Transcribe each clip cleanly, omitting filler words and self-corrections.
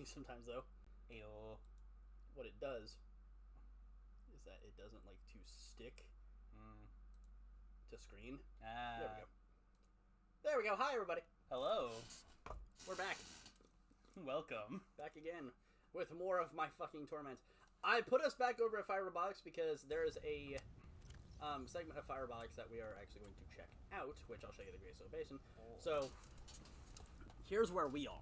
sometimes, though. Ayo. What it does is that it doesn't like to stick to screen. There we go. There we go. Hi, everybody. Hello. We're back. Welcome. Back again with more of my fucking torment. I put us back over at Firebox because there is a segment of Firebox that we are actually going to check out, which I'll show you the Great Steel Basin. So, here's where we are.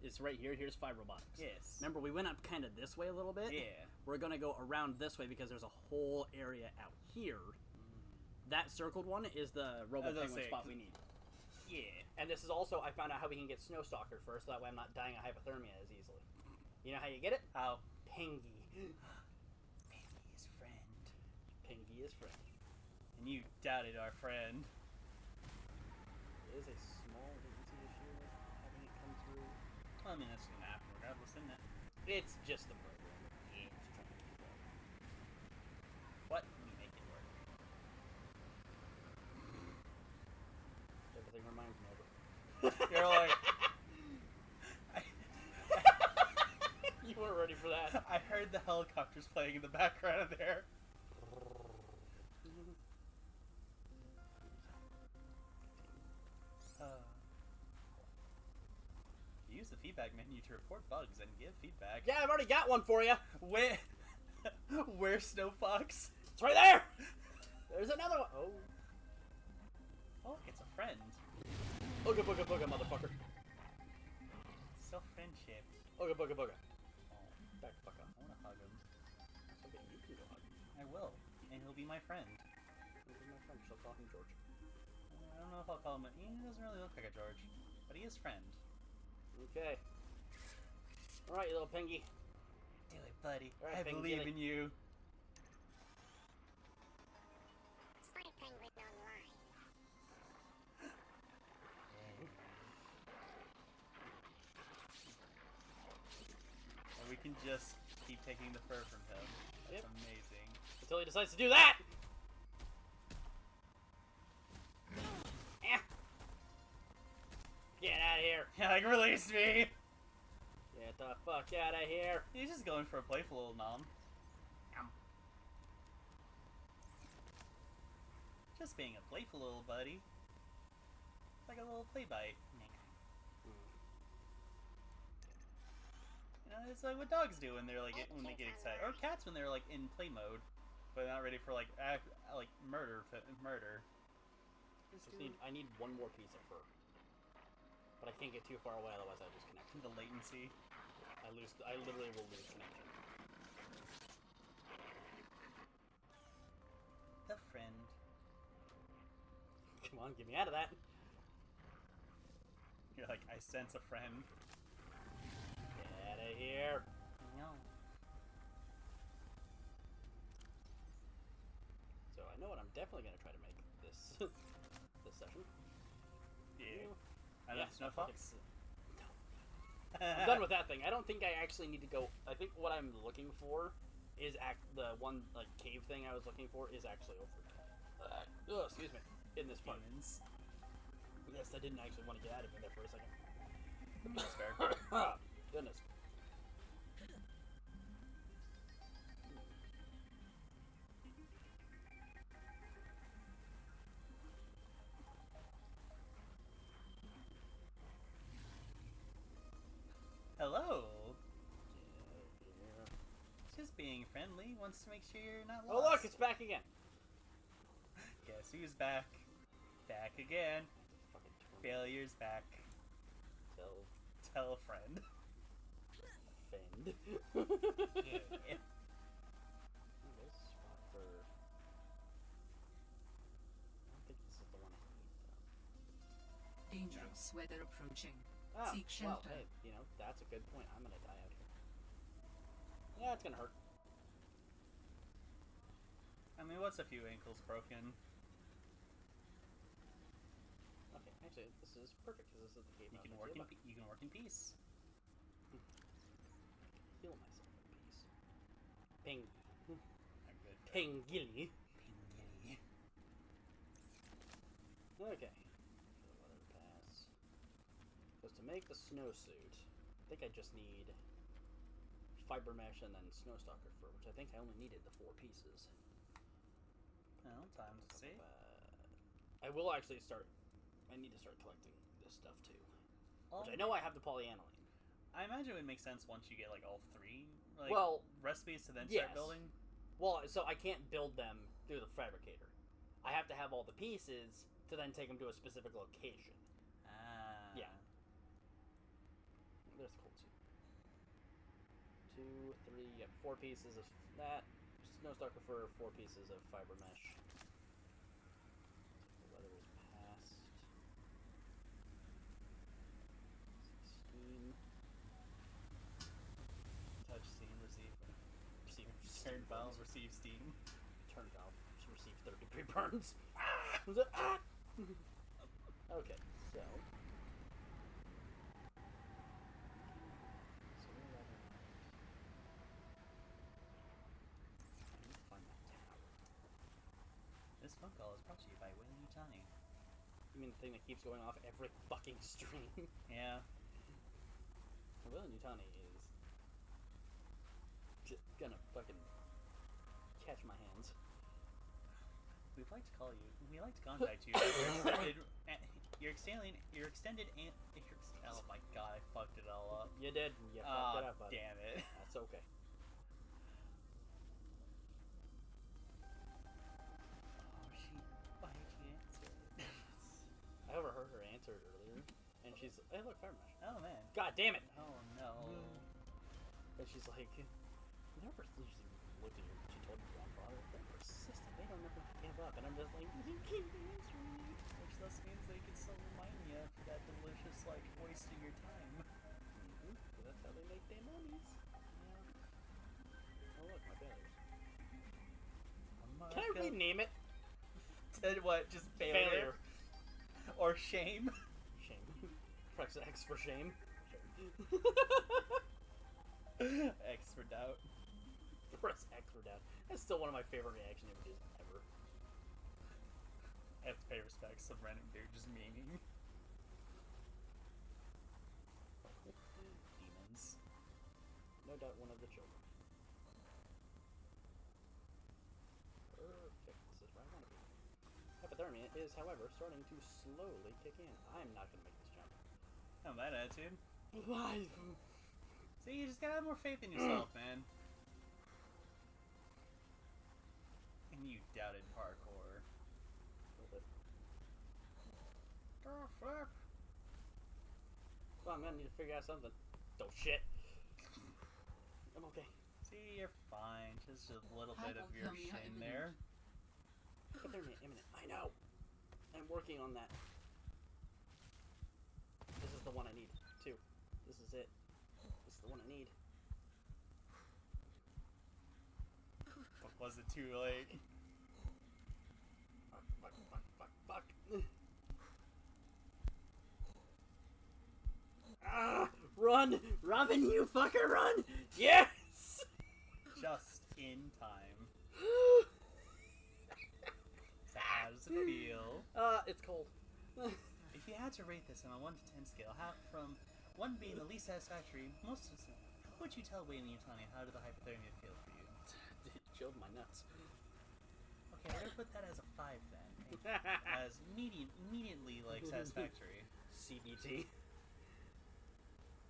It's right here. Here's Firebox. Yes. Remember, we went up kind of this way a little bit. Yeah. We're going to go around this way because there's a whole area out here. That circled one is the Robo Penguin spot we need. Yeah. And this is also, I found out how we can get Snowstalker first, so that way I'm not dying of hypothermia as easily. You know how you get it? How? Pingy. Pingy is friend. Pingy is friend. And you doubted our friend. There is a small latency issue with having it come through. Well, I mean, that's going to happen regardless, isn't it? It's just the program. Yeah. It's trying to keep up. What? We make it work. Everything reminds me of it. You're like... You weren't ready for that. I heard the helicopters playing in the background there. Use the feedback menu to report bugs and give feedback. Yeah, I've already got one for you. Where's Snow Fox? It's right there. There's another one. Oh. Oh, look, it's a friend. Ooga booga booga, motherfucker. Still friendship. Ooga booga booga. Oh, Back the fuck up. I want to hug him. Okay, you can go hug him. I will. And he'll be my friend. He's my friend, so I'll call him George. I don't know if I'll call him a... He doesn't really look like a George. But he is friend. Okay. Alright, you little pingy. Do it, buddy. All right, I Penguin, believe get it. in you. Spy Penguin online. And we can just keep taking the fur from him. That's Yep. amazing. Until he decides to do that! Eh. Get out of here! Yeah, like, release me! Get the fuck out of here! He's just going for a playful little nom. Just being a playful little buddy. Like a little play bite. You know, it's like what dogs do when they're like when they get excited, or cats when they're like in play mode, but not ready for like murder. I need one more piece of fur. But I can't get too far away, otherwise I lose connection. The latency. I literally will lose connection. The friend. Come on, get me out of that. You're like, I sense a friend. Get out of here. No. So I know what I'm definitely going to try to make this this session. Yeah. Yeah, Snow Fox? I'm done with that thing. I don't think I actually need to go. I think what I'm looking for is the one like cave thing I was looking for is actually over. Oh, excuse me. In this part. Demons. Yes, I didn't actually want to get out of it there for a second. That's fair. Goodness. Hello. Yeah. Just being friendly. Wants to make sure you're not lost. Oh look, it's back again. Guess who's back? Back again. Fucking Failure's back. Tell a friend. Fend. Yeah. This spot for. I don't think this is the one I need though. Dangerous weather approaching. Oh, Seek shelter. well, hey, you know, that's a good point. I'm gonna die out here. Yeah, it's gonna hurt. I mean, what's a few ankles broken? Okay, actually, this is perfect because this is the cave. You can work in peace. Heal myself in peace. Pingy. I'm good. Pingilly. Pingilly. Okay. Weather pass. Because to make the snowsuit, I think I just need fiber mesh, and then Snowstalker fur, which I think I only needed the 4 pieces. Oh, time to see. I will actually start. I need to start collecting this stuff too, which I Um, know I have the polyaniline. I imagine it would make sense once you get like all 3 like Well, recipes to then yes. start building. Well, so I can't build them through the fabricator. I have to have all the pieces to then take them to a specific location. Ah. Yeah. There's the cold soup. 2, 3, yep, 4 pieces of that. Snowstalker fur, 4 pieces of fiber mesh. The weather is past. Steam. Touch steam, receive. Receive Turn steam valve, burns. receive steam. Turn valve. Receive 3rd-degree burns. Was it? Okay, so. This phone call is brought to you by Wayne Utani. You mean the thing that keeps going off every fucking stream? Yeah. Will Nutani is just gonna fucking catch my hands. We'd like to call you. We'd like to contact you. Oh my god, I fucked it all up. You did. You fucked it up, buddy. Damn it. That's okay. Oh, she answered. I overheard her answer it earlier, and she's, hey, look, fire mesh. Oh man. God damn it! Oh no. And she's like, they're persistent. She looked at you. She told your grandfather, they're persistent. They don't ever give up. And I'm just like, you keep answering me. Which thus means they can still remind you of that delicious, like, wasting your time. Mm-hmm. That's how they make their monies. Yeah. Oh look, my failures. Can I rename it? What? Just failure? Or shame? Shame. Press X for shame. X for doubt. Press X for doubt. That's still one of my favorite reaction images ever. I have to pay respects to random dude just memeing. Demons. No doubt one of the children. Perfect. This is where I want to be. Hypothermia is, however, starting to slowly kick in. I'm not going to make this jump. Not bad attitude. Why? See, you just gotta have more faith in yourself, man. And you doubted parkour. Flip. Well, I'm going to need to figure out something. Oh, shit. I'm okay. See, you're fine. Just a little bit of your shin there. Hypothermia imminent. I know. I'm working on that. This is the one I need, too. This is it. This is the one I need. Fuck, was it too late? Fuck. Ah! Run! Robin, you fucker, run! Yes! Just in time. So how does it feel? It's cold. If you had to rate this on a 1 to 10 scale, how from 1 being the least satisfactory, most would you tell Wayne and Utani how did the hypothermia feel for you? It chilled my nuts. Okay, I'm gonna put that as a 5 then. As immediately like satisfactory. CBT.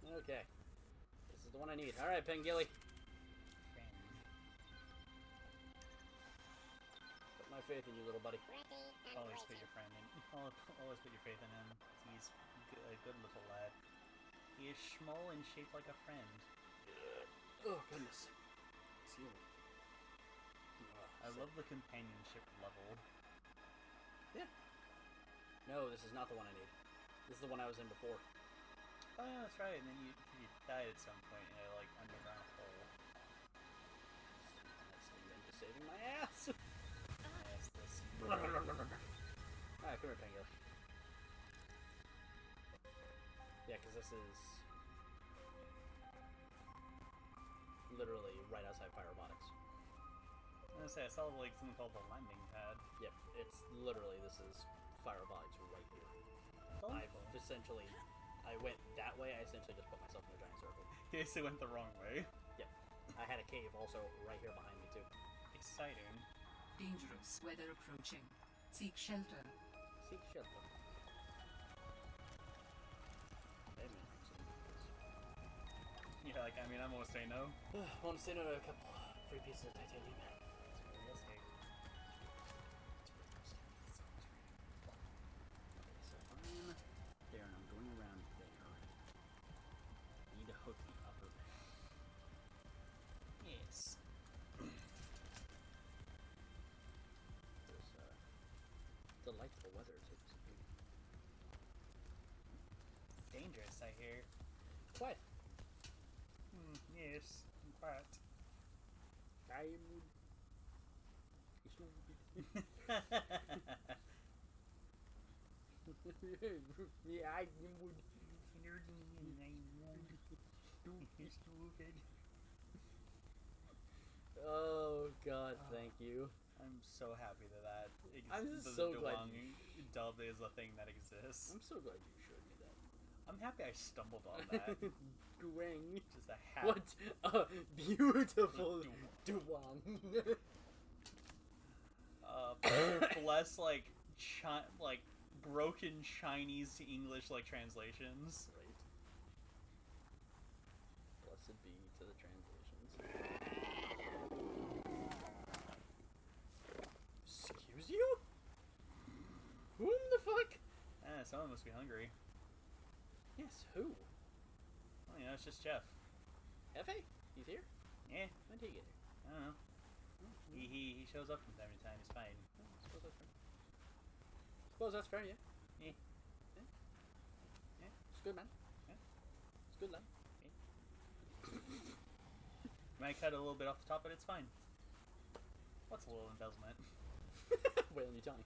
Okay. This is the one I need. Alright, Pengilly. Put my faith in you, little buddy. Ready and Always put waiting. your friend in. Always put your faith in him. He's a good little lad. He is small and shaped like a friend. Oh, goodness. See you. I love the companionship level. Yeah. No, this is not the one I need. This is the one I was in before. Oh yeah, that's right. And then you died at some point in a like underground hole. That's the end to saving my ass. Yes, this. Alright, come here, Pengilly. Yeah, because this is literally right outside Fire Robotics. I was gonna say I saw like something called the landing pad. Yep, it's literally, this is Fire Robotics right here. I've essentially, I went that way, I essentially just put myself in a giant circle. He basically went the wrong way. Yep. I had a cave also right here behind me too. Exciting. Dangerous weather approaching. Seek shelter. Seek shelter. That may actually be this. Yeah, like, I mean, I'm gonna say no. Want to say no to a couple free pieces of titanium? We'll see. Okay, so I'm there and I'm going around there. Need to hook the upper bay. Yes. There's delightful weather too. Dangerous, I hear. Quiet. Yes. I'm quiet. I'm yeah, I would. Oh God, thank you. I'm so happy that I'm just the so glad Duong dub is a thing that exists. I'm so glad you showed me that. I'm happy I stumbled on that. Duang. Just a hat. What a beautiful Duang. Bless like broken Chinese to English like translations. Right. Blessed be to the translations. Excuse you? Whom the fuck? Someone must be hungry. Yes, who? Well, you know, it's just Jeff. F.A.? He's here? Yeah, When did he get here? I don't know. He shows up from time to time. He's fine. Suppose that's fair, yeah. Yeah. It's good, man. Yeah. It's good, lad. Might cut a little bit off the top, but it's fine. What's a little embezzlement? Wait on you tell me.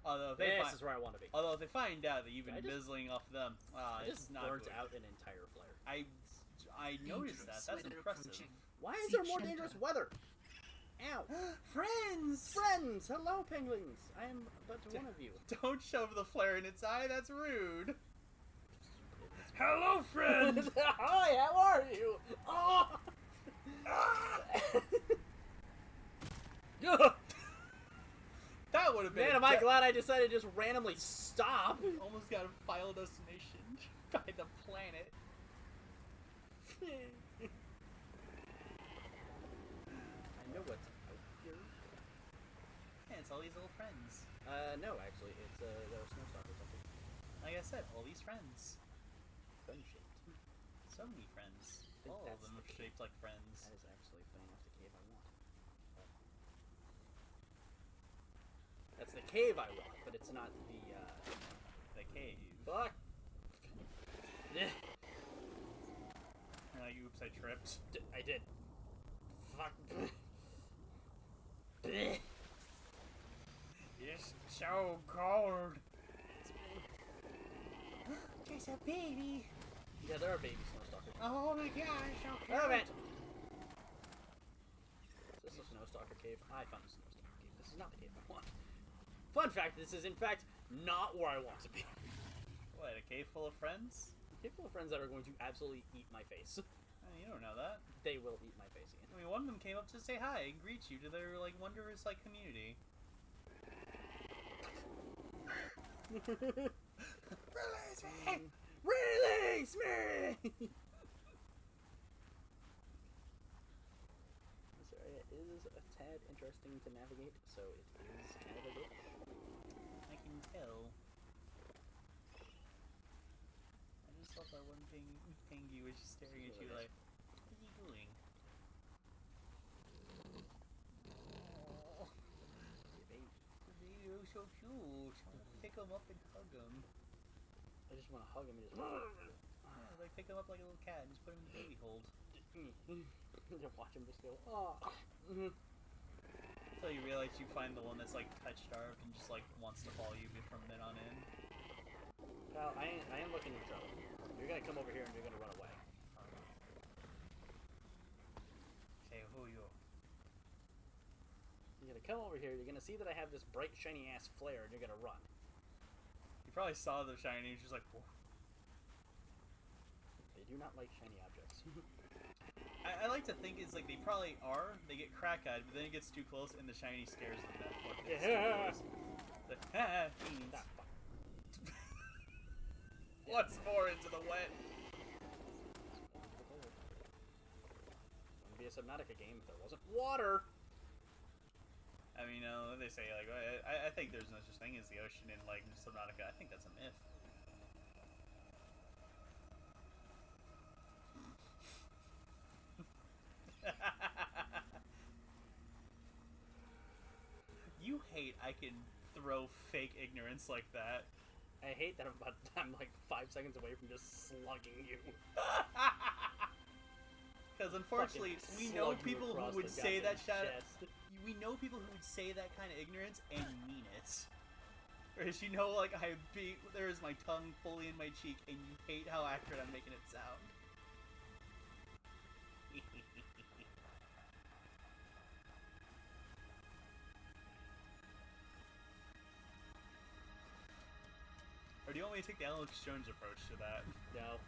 Although if This is where I want to be. although if they find out that you've been I just- embezzling off them, I it's just not burnt good. out an entire flare. I noticed that. Dangerous That's weather impressive. approaching. Why is Seek there more shelter. dangerous weather? Ow. Friends! Friends! Hello, penguins! I am but one of you. Don't shove the flare in its eye. That's rude. Hello, friend. Hi, how are you? Oh! That would have been. Man, am I glad I decided to just randomly stop. Almost got a final destination by the planet. I know what's out here. Yeah, it's all these little friends. No, actually, it's they're snow stalkers, I think. Like I said, all these friends. Fun-shaped. So many friends. think All of that's them the are cave. shaped like friends. That is actually, funny enough, the cave I want. That's the cave I want, but it's not the, The cave. Fuck! You're like, oops, I tripped. I did. Fuck. It's so cold. There's a baby. Yeah, there are baby snow stalkers. Oh my gosh, so cute. Move it! Is this a snow stalker cave? I found a snow stalker cave. This is not the cave I want. Fun fact, this is in fact not where I want to be. What, a cave full of friends? A cave full of friends that are going to absolutely eat my face. You don't know that. They will eat my face again. I mean, one of them came up to say hi and greet you to their, like, wondrous, like, community. Release me! Release me! This area is a tad interesting to navigate, so it is kind of a bitch. I can tell. I just thought that one Pingy was just staring at you like, what are you doing? Oh, Baby. baby, you're so cute. I want to pick him up and hug him. I just want to hug him and just. Yeah, like pick him up like a little cat and just put him in the baby hold. Just watch him just go. Oh. Until you realize you find the one that's like touch starved and just like wants to follow you from then on in. Well, I am looking in trouble. You're gonna come over here and you're gonna run away. Say who you? You're gonna come over here. You're gonna see that I have this bright, shiny ass flare, and you're gonna run. You probably saw the shiny. He's just like, whoa. They do not like shiny objects. I like to think it's like they probably are. They get crack-eyed, but then it gets too close and the shiny scares them. Yeah. Like, ha, beans. Ah, fuck. Once more into the wet. Wouldn't be a Subnautica game if there wasn't water. I mean, they say like I think there's no such thing as the ocean in like Subnautica. I think that's a myth. You hate I can throw fake ignorance like that. I hate that I'm like 5 seconds away from just slugging you. Because unfortunately, we know Slug you people who across would the say that goddamn shit. We know people who would say that kind of ignorance and mean it. Whereas you know, like there is my tongue fully in my cheek, and you hate how accurate I'm making it sound. Or do you want me to take the Alex Jones approach to that? No.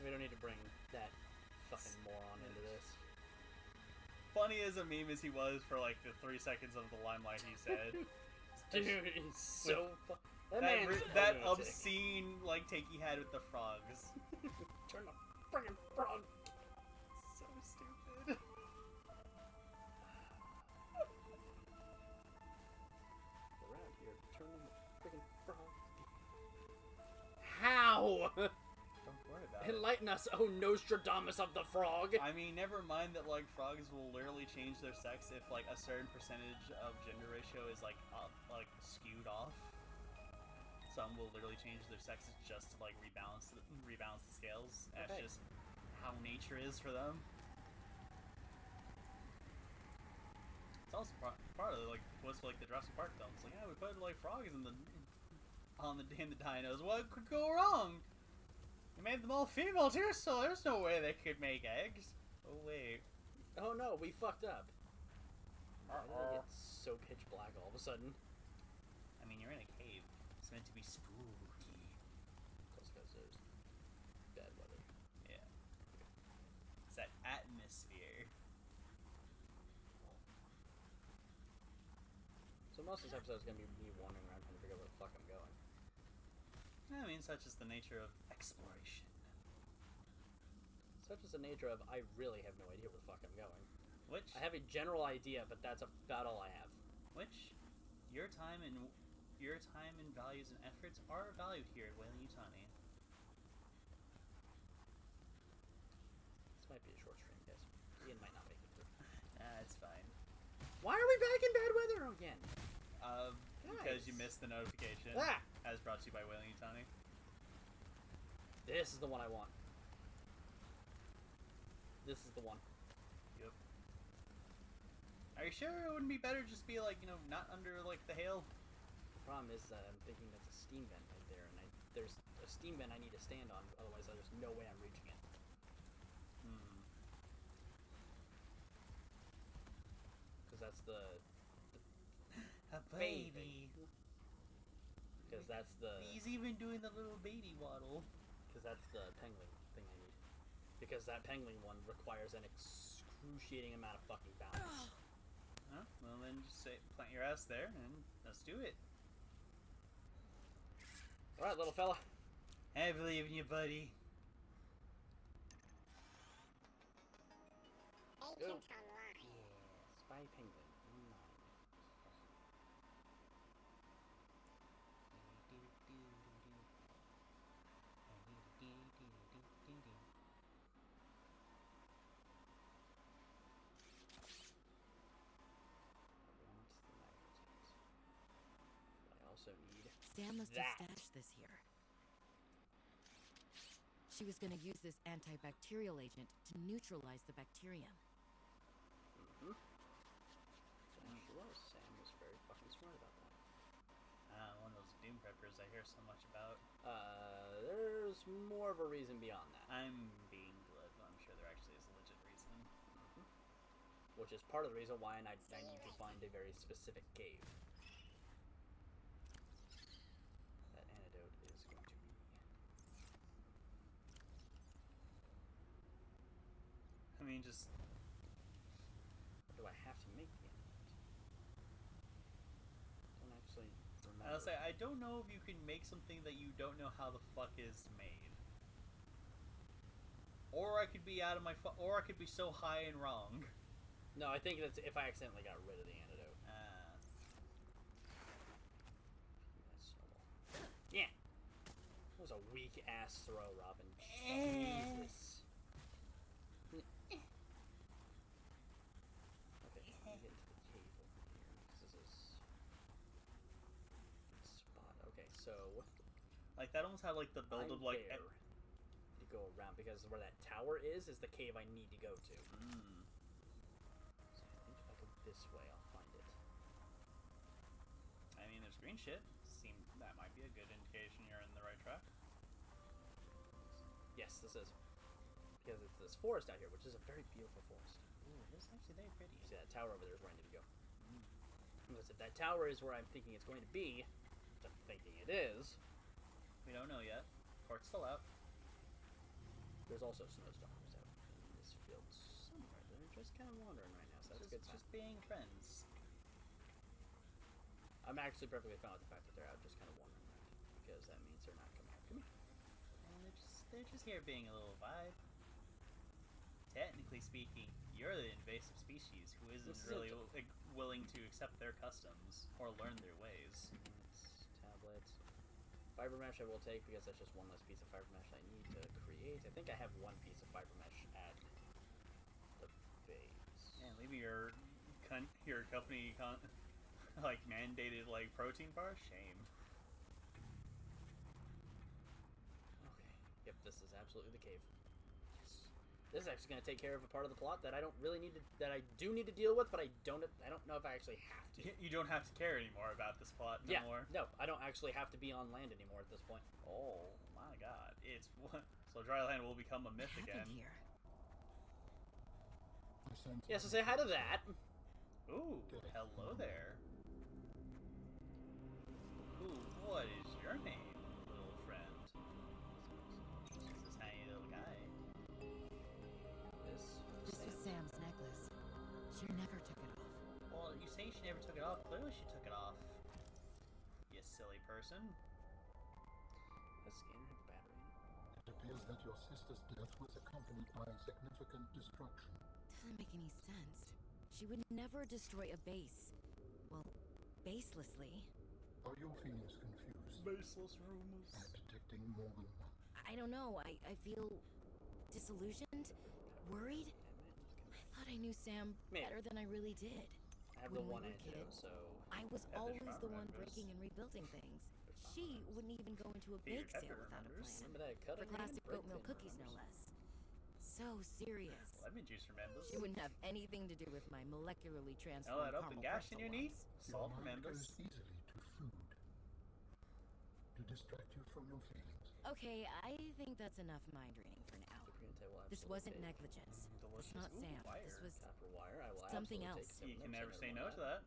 We don't need to bring that fucking moron into this. Funny as a meme as he was for like the 3 seconds of the limelight he said. Dude, he's so that that obscene like take he had with the frogs. Turn the friggin' frog. So stupid. Around here, turn the friggin' frog. How? Don't worry about it. Enlighten us, oh Nostradamus of the frog. I mean, never mind that like frogs will literally change their sex if like a certain percentage of gender ratio is like skewed off. Some will literally change their sexes just to like rebalance the scales. That's Okay. just how nature is for them. It's also part of like what's like the Jurassic Park films. Like, yeah, we put like frogs in the dinos. What could go wrong? We made them all female too, so there's no way they could make eggs. Oh wait. Oh no, we fucked up. Why did it get so pitch black all of a sudden? I mean, you're in a cave. It's meant to be spooky. Because there's bad weather. Yeah. It's that atmosphere. So most of this episode is going to be me wandering around trying to figure out where the fuck I'm going. I mean, such is the nature of exploration. Such is the nature of I really have no idea where the fuck I'm going. Which, I have a general idea, but that's about all I have. your time and values and efforts are valued here at Weyland-Yutani. This might be a short stream, guys. Ian might not make it through. It's fine. Why are we back in bad weather again? Because you Guys. missed the notification. Ah! As brought to you by Weyland-Yutani. This is the one I want. This is the one. Yep. Are you sure it wouldn't be better just be like, not under like the hail? The problem is that I'm thinking that's a steam vent right there, and there's a steam vent I need to stand on, otherwise there's no way I'm reaching it. Because that's the A baby. Because that's the... He's even doing the little baby waddle. Because that's the pangling thing I need. Because that pangling one requires an excruciating amount of fucking balance. Huh? Well then just plant your ass there and let's do it. Alright, little fella. I believe in you, buddy. Agent online. Yeah, spy penguin. I also need Sam must that. have stashed this here. She was going to use this antibacterial agent to neutralize the bacterium. Mm-hmm. Yeah, she was. Sam was very fucking smart about that. One of those doom preppers I hear so much about. There's more of a reason beyond that. I'm being glib, but I'm sure there actually is a legit reason. Which is part of the reason why I need to find a very specific cave. That antidote is going to be actually remember. I'll say, I don't know if you can make something that you don't know how the fuck is made. Or I could be out of my or I could be so high and wrong. No, I think that's if I accidentally got rid of the antidote. Yeah. That was a weak ass throw, Robin. Jesus. Okay, let me get into the cave over here. This is spot. Okay, so Like that almost had like the build of like. there. You go around because where that tower is the cave I need to go to. So I think if I go this way, I'll find it. I mean, there's green shit. That might be a good indication you're in the right track. Yes, this is. Because it's this forest out here, which is a very beautiful forest. Ooh, it is actually very pretty. See, that tower over there is where I need to go. Listen, that tower is where I'm thinking it's going to be. Which I'm thinking it is. We don't know yet. Court's still out. There's also snowstorms out in this field somewhere. They're just kind of wandering right now, so that's good. Just being friends. I'm actually perfectly fine with the fact that they're out just kind of wandering around. Because that means they're not coming out. Come here. And they're just here being a little vibe. Technically speaking, you're the invasive species who isn't really willing to accept their customs or learn their ways. Tablets. Fiber mesh I will take because that's just one less piece of fiber mesh I need to create. I think I have one piece of fiber mesh at the base. Man, leaving your company like mandated like protein bar? Shame. Okay. Yep, this is absolutely the cave. Yes. This is actually going to take care of a part of the plot that I don't really need to, that I do need to deal with, but I don't know if I actually have to. You don't have to care anymore about this plot no more. No, I don't actually have to be on land anymore at this point. Oh my god. So Dryland will become a myth What again. happened here? Yeah, so say hi to that. Ooh, hello there. Ooh, what is your name, little friend? This is tiny little guy. This was Sam's necklace. She never took it off. Well, you say she never took it off. Clearly she took it off. You silly person. Has scanner have a battery? It appears that your sister's death was accompanied by significant destruction. Doesn't make any sense. She would never destroy a base. Well, baselessly. Are your feelings confused Baseless rumors. and detecting more than one? I don't know. I feel disillusioned, worried. I thought I knew Sam Man. better than I really did. I have When the we one were antidote, kids, so I was Yeah, always there's the farm one members. breaking and rebuilding things. She wouldn't even go into a Peter bake Pepper sale without a remembers. plan. remember that cut For classic oatmeal cookies, no less. So serious. Lemon juice remembers. She wouldn't have anything to do with my molecularly Oh, transformed that open caramel gash in pretzel your knee? ones. Your Salt mind remembers. goes easily to food to distract you from your feelings. Okay, I think that's enough mind reading for now. This wasn't negligence. Delicious. It's not Ooh, Sam. wire. This was Copper wire, I will something absolutely else. take You 7 can notes, never I say know no to that.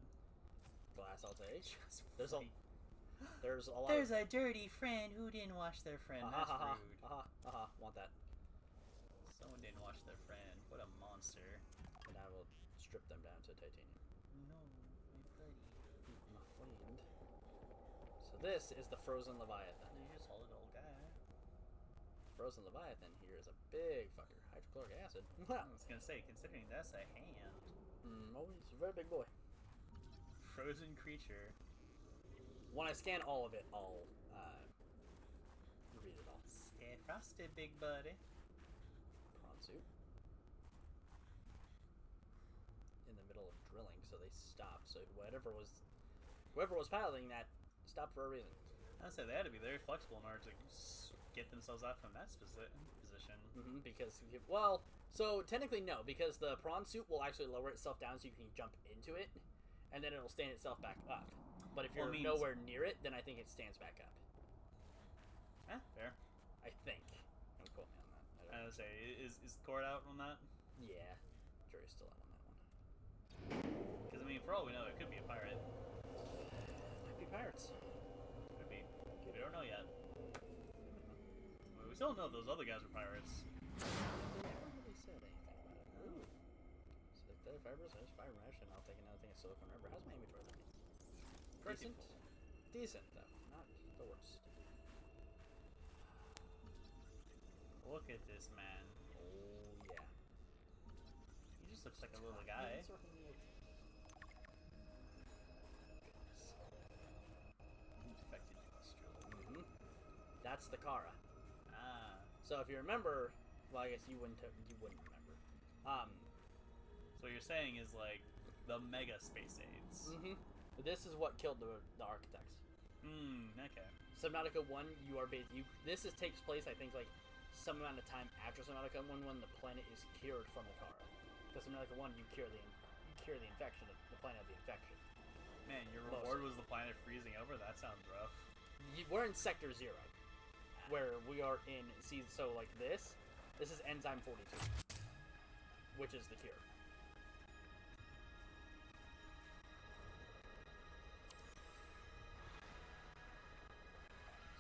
Glass I'll take. Just There's a funny. there's a lot There's of a dirty friend who didn't wash their friend. That's rude. want that. Someone didn't wash their friend. What a monster. And I will strip them down to titanium. No, my buddy. My friend. So this is the frozen leviathan. You're just a solid old guy. Frozen leviathan here is a big fucker. Hydrochloric acid. I was gonna say, considering that's a hand. Oh, he's a very big boy. Frozen creature. When I scan all of it, I'll read it all. Stay frosted, big buddy. Prawn suit. In the middle of drilling, so they stopped. So whoever was piloting that stopped for a reason. I'd say they had to be very flexible in order to get themselves out from that position. Because, well, so technically no, because the prawn suit will actually lower itself down so you can jump into it, and then it'll stand itself back up. But if you're nowhere near it, then I think it stands back up. Fair. I think. Don't quote me on that. I was gonna say, is the court out on that? Yeah, jury's still out on that one. Because I mean, for all we know, it could be a pirate. Might be pirates. Could be. We don't know yet. We still know those other guys were pirates. They never really said anything about it. Ooh. Synthetic fibers, there's fiber mesh, and I'll take another thing of silicone rubber. How's my inventory looking? Pretty Decent. full. decent though, not the worst. Look at this man. Oh yeah. He just looks like a little guy. Infected pustule. That's the Kara. Ah. So if you remember, well, I guess you wouldn't remember. So what you're saying is like the mega space aids. This is what killed the architects. Okay. Subnautica 1, you are this takes place, I think, like some amount of time after Subnautica 1 when the planet is cured from the Kara. Because Subnautica 1, you cure the infection, the planet of the infection. Man, your reward was the planet freezing over? That sounds rough. We're in Sector 0, where we are in season. So like this is Enzyme 42, which is the cure.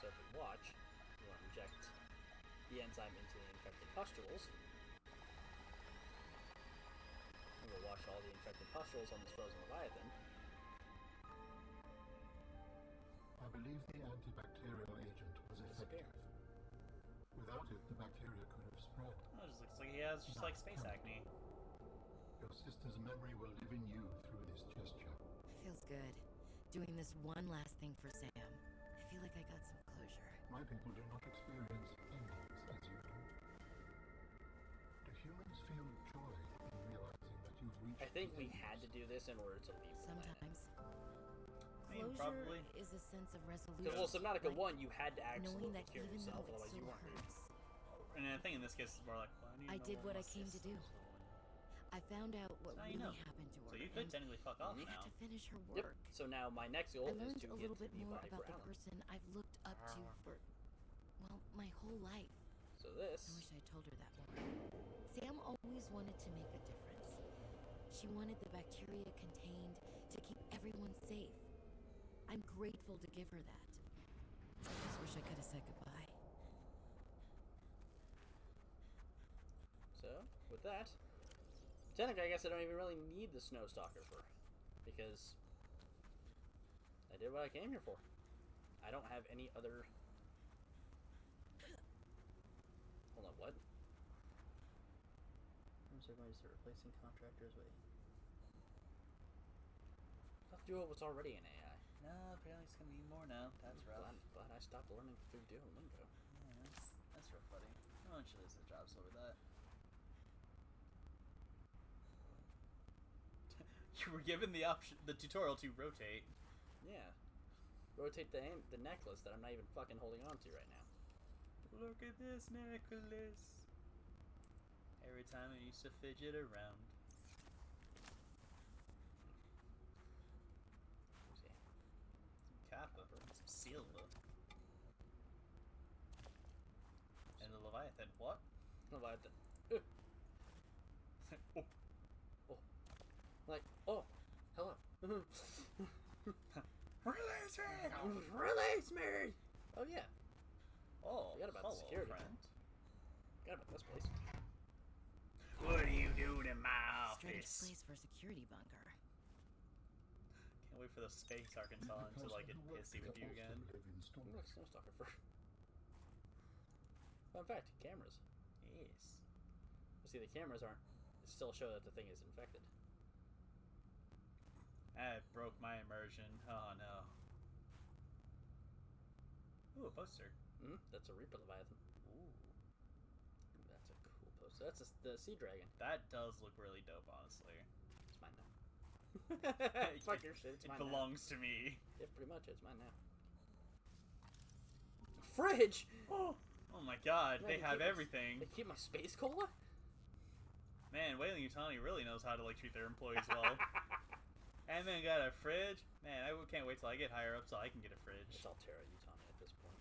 So if we watch, you want to inject the enzyme into the infected pustules. And we'll wash all the infected pustules on this frozen leviathan. I believe the antibacterial agent was effective. Without it, the bacteria could have spread. Oh, it just looks like he has just like space acne. Your sister's memory will live in you through this gesture. Feels good. Doing this one last thing for Sam. I feel like I got some closure. My people do not experience endings as you do. Do humans feel joy in realizing that you've reached I think the we end? had to do this in order to leave the planet. Sometimes. I mean, Closure probably. is a sense of resolution. Because, well, Subnautica like 1, you had to knowing absolutely that cure even yourself, though it otherwise still you weren't here. hurts. And I think in this case it's more like, well, I did what I came to do. I found out what Now you really know. happened to her. So you could and technically fuck off I now. had to finish her Yep. work. So now my next goal I is learned to a get little bit the more body about for the Alan. person I've looked up to for, well, my whole life. So I this, wish I told her that more. Sam always wanted to make a difference. She wanted the bacteria contained to keep everyone safe. I'm grateful to give her that. I just wish I could have said goodbye. so with that, technically I guess I don't even really need the Snow Stalker for, because I did what I came here for. I don't have any other. Hold on, what? Firms are going to start replacing contractors with. Let's do what's already in AI. No, apparently it's gonna be more now. That's rough. Glad I stopped learning through Duolingo. Yeah, that's rough, buddy. No one should lose their jobs over that. You were given the option, the tutorial to rotate. Yeah. Rotate the necklace that I'm not even fucking holding on to right now. Look at this necklace. Every time I used to fidget around. Kappa, some silver. And the Leviathan. What? Leviathan. Oh. Oh. Like, oh, hello. Release me! Release me! Oh yeah, Oh, forgot about the hello, security. friend. forgot about this place. What are you doing in my Strange office? place for a security bunker. Can't wait for the space Arkansas to like get pissy with you again. Ooh, look, Snow Stalker fur. Fun fact, cameras. Yes. See, the cameras aren't still show that the thing is infected. I broke my immersion. Oh no. Ooh, a poster. That's a Reaper Leviathan. Ooh. That's a cool poster. That's the Sea Dragon. That does look really dope, honestly. It's mine now. Fuck your shit, it's It mine belongs to me. now. Yeah, pretty much, it's mine now. Fridge! Oh my god, Man, they have keep everything. They keep my space cola? Man, Whaling Utani really knows how to like treat their employees well. And then got a fridge. Man, I can't wait till I get higher up so I can get a fridge. It's Altera Utani at this point.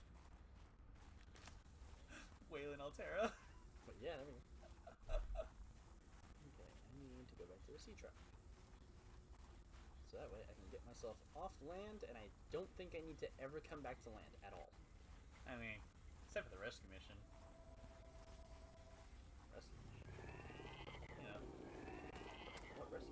Whaling Altera. But yeah, there we go. Okay, I need to go back to the sea truck. So that way I can get myself off land, and I don't think I need to ever come back to land at all. I mean, except for the rescue mission. Rescue. You know. What rescue?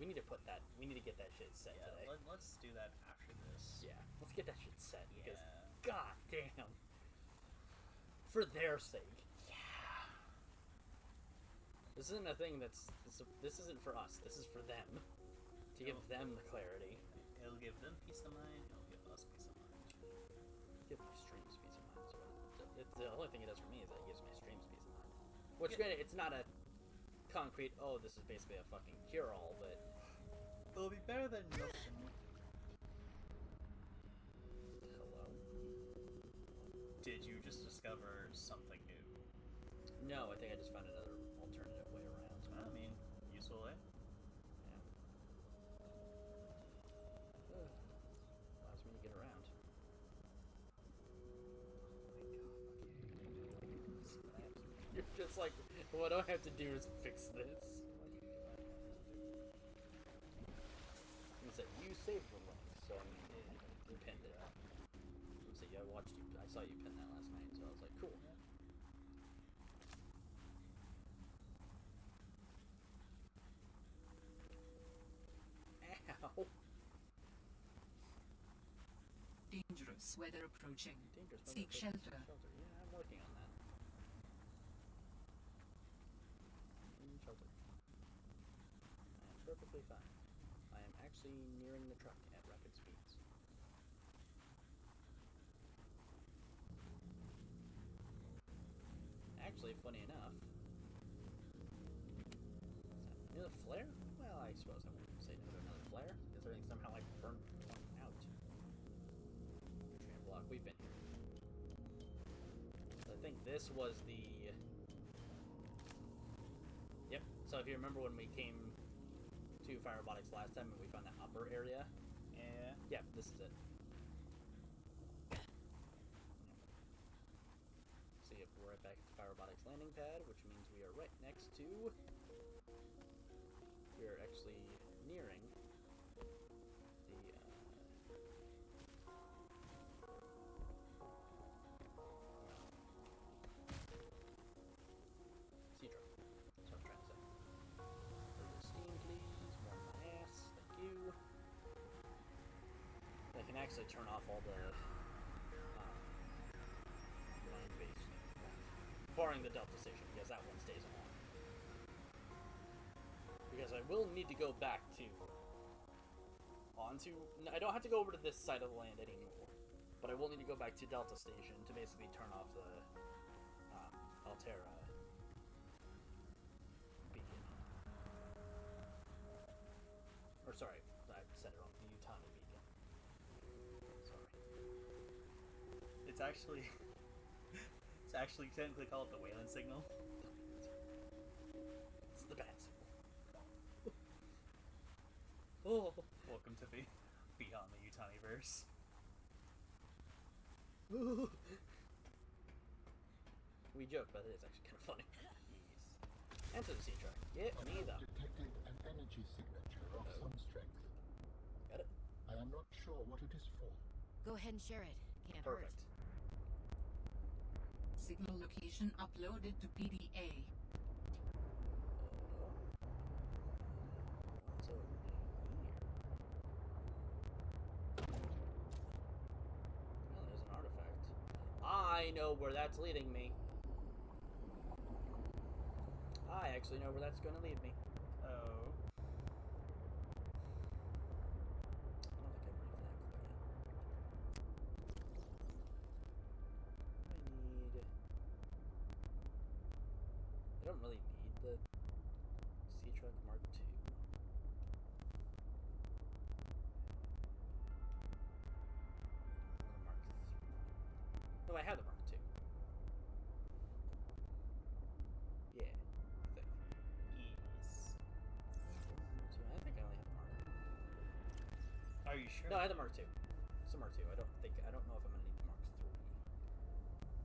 need to put that. We need to get that shit set Yeah, today. let's do that after this. Yeah, let's get that shit set because Yeah. god damn. For their sake. Yeah. This isn't a thing this isn't for us. This is for them. To give them the clarity. It'll give them peace of mind. It'll give us peace of mind. Give my streams peace of mind. So it's the only thing it does for me is that it gives my streams peace of mind. Which granted, it's not a concrete, oh, this is basically a fucking cure-all, but It'll be better than nothing. hello. Did you just discover something new? No, I think I just found another alternative way around. I mean, useful, eh? Allows me to get around. You're just like, what do I have to do is fix this? You said you saved the link, so I mean, you pinned it. So yeah, I saw you pin that last night, so I was like, cool. Ow. Dangerous weather approaching. Dangerous. Seek shelter. Yeah, I'm working on that. Shelter. I am perfectly fine. I am actually nearing the truck at rapid speeds. Actually, funny enough, near the flare? Well, I suppose I won't say no to another flare, considering somehow I burned one out. Nutrient block, we've been here. So I think this was the... Yep, so if you remember when we came to Fire Robotics last time and we found that upper area? Yeah. Yep, this is it. So yep, we're right back at the Fire Robotics landing pad, which means we are right next to... We are actually nearing the, sea truck. That's what I'm trying to say. A little steam, please. Warm my ass. Thank you. I can actually turn off all the land-based, barring the Delta station, because that one stays on. Because I will need to go back to I don't have to go over to this side of the land anymore, but I will need to go back to Delta Station to basically turn off the Altera beacon. Or sorry, I said it wrong. The Utani beacon. Sorry. It's actually technically called the Wayland signal. It's the bat signal. Oh. Welcome to Beyond the Utaniverse. We joke, but it is actually kind of funny. Yes. Enter the sea truck. Get I me have the... detected an energy signature of some strength. Got it? I am not sure what it is for. Go ahead and share it. Can't Perfect. Signal location uploaded to PDA. What's over here? Oh, there's an artifact. I know where that's leading me. I actually know where that's going to lead me. Oh. I don't think I'm ready for that quite yet. I don't really need the Sea Truck Mark II. Or Mark III. No, I have the Mark II. Yeah, I think. Yes. I think I only have the Mark I. Are you sure? No, I have the Mark II. It's the Mark II. I don't know if I'm gonna need the Mark III.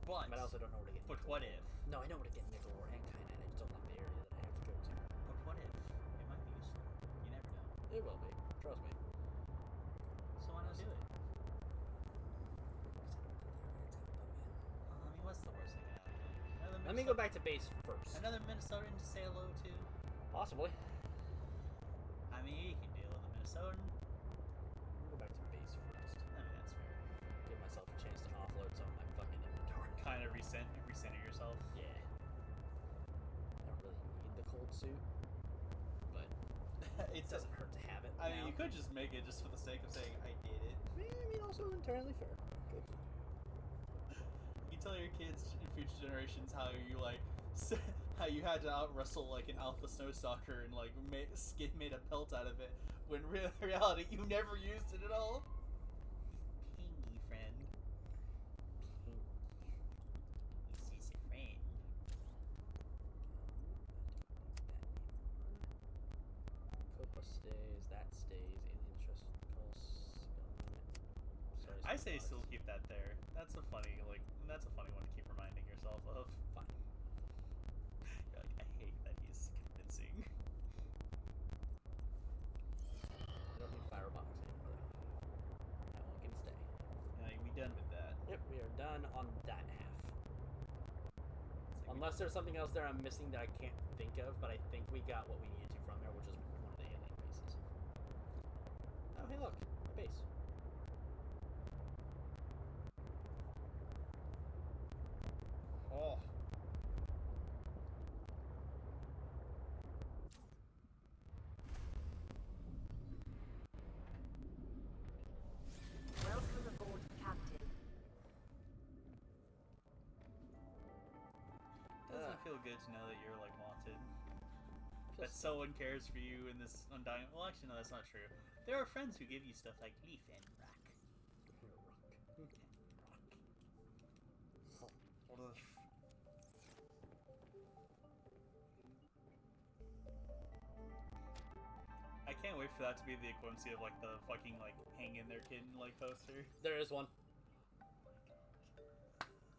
But But I also don't know where to get But nickel what ore. if? No, I know where to get nickel ore and kyanite. I just don't like the area that I have to go to. But what if? It might be useful. You never know. It will be. Trust me. So why not do it? I mean, what's the worst thing that happened? Let me go back to base first. Another Minnesotan to say hello to. Possibly. I mean, you can deal with the Minnesotan. I'll go back to base first. I mean, that's fair. Give myself a chance to offload some of my fucking inventory. Kind of recenter yourself. Yeah. I don't really need the cold suit, but it doesn't hurt to have it. I mean, now. you could just make it just for the sake of saying, I did it. I mean, also entirely fair. Good. You tell your kids in future generations how you, like, how you had to out-wrestle, like, an alpha snow stalker and, like, made a pelt out of it, when in reality, you never used it at all. Pingy friend. This is a friend. Copa stays, that stays, alien stress pulse. Sorry, I say bugs. still keep that there. That's a funny one to keep reminding yourself of. Fine. You're like, I hate that he's convincing. I don't need firebox anymore. That one can stay. We done with that. Yep, we are done on that half. Unless there's something else there I'm missing that I can't think of, but I think we got what we needed to from there, which is one of the alien bases. Oh, hey, look, a base. Oh. Welcome aboard, Captain. Doesn't feel good to know that you're, like, wanted. That Just- someone cares for you in this undying. Well, actually, no, that's not true. There are friends who give you stuff like leaf and rock. I can't wait for that to be the equivalency of, like, the fucking, like, hang in there kid, like, poster. There is one.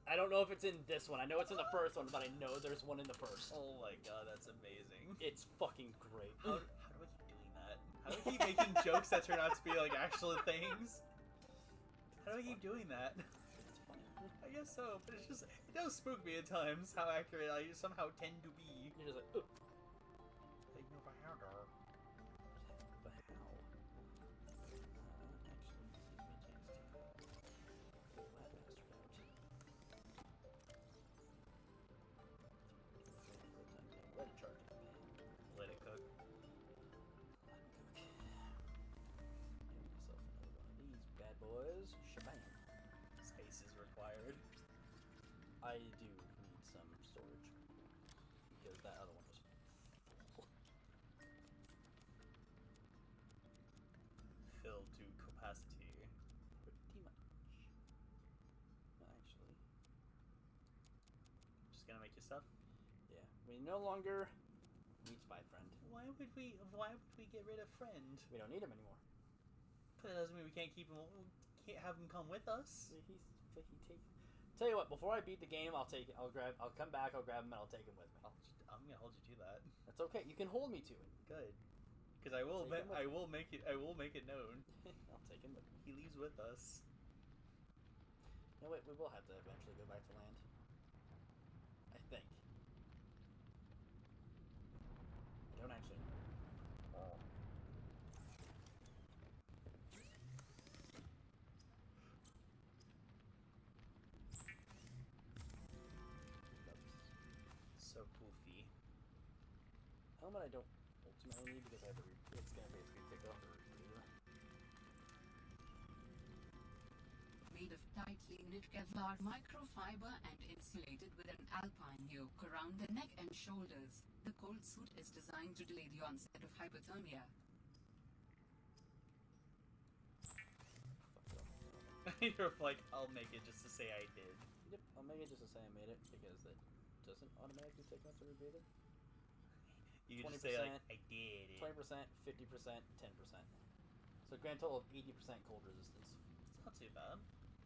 I don't know if it's in this one. I know it's in the first one, but I know there's one in the first. Oh my god, that's amazing. It's fucking great. How do I keep doing that? How do I keep making jokes that turn out to be, like, actual things? How do I keep doing that? It's funny. I guess so, but it's just, it does spook me at times how accurate I somehow tend to be. You're just like, ugh. Like, no, but how? But how? Actually, this gives me a chance to pull that bastard out. Let it charge up. Let it cook. Let it cook. Give myself another one of these bad boys. Shabam. Space is required. I do need some storage because that other one was full. Filled to capacity. Pretty much. Well, actually, Just gonna make you stuff? yeah. We no longer need Spy Friend. Why would we get rid of friend? We don't need him anymore. But that doesn't mean we can't keep him, can't have him come with us. He take. Tell you what, before I beat the game, I'll come back, I'll grab him, and I'll take him with me. I'm gonna hold you to that. That's okay. You can hold me to it. Good. Because I will, Take him with I me. will make it known. I'll take him with me. He leaves with us. No, wait, we will have to eventually go back to land. I think. I don't actually know. So poofy. Helmet I don't ultimately need because I have it's gonna basically take off the rebreather. Made of tightly knit Kevlar microfiber and insulated with an alpine yoke around the neck and shoulders, the cold suit is designed to delay the onset of hypothermia. Fuck it off. You're like, I'll make it just to say I did. Yep, I'll make it just to say I made it because that doesn't automatically take off the rebreather. You can just say like, 20%, I did it. 20%, 50%, 10%. So a grand total of 80% cold resistance. It's not too bad.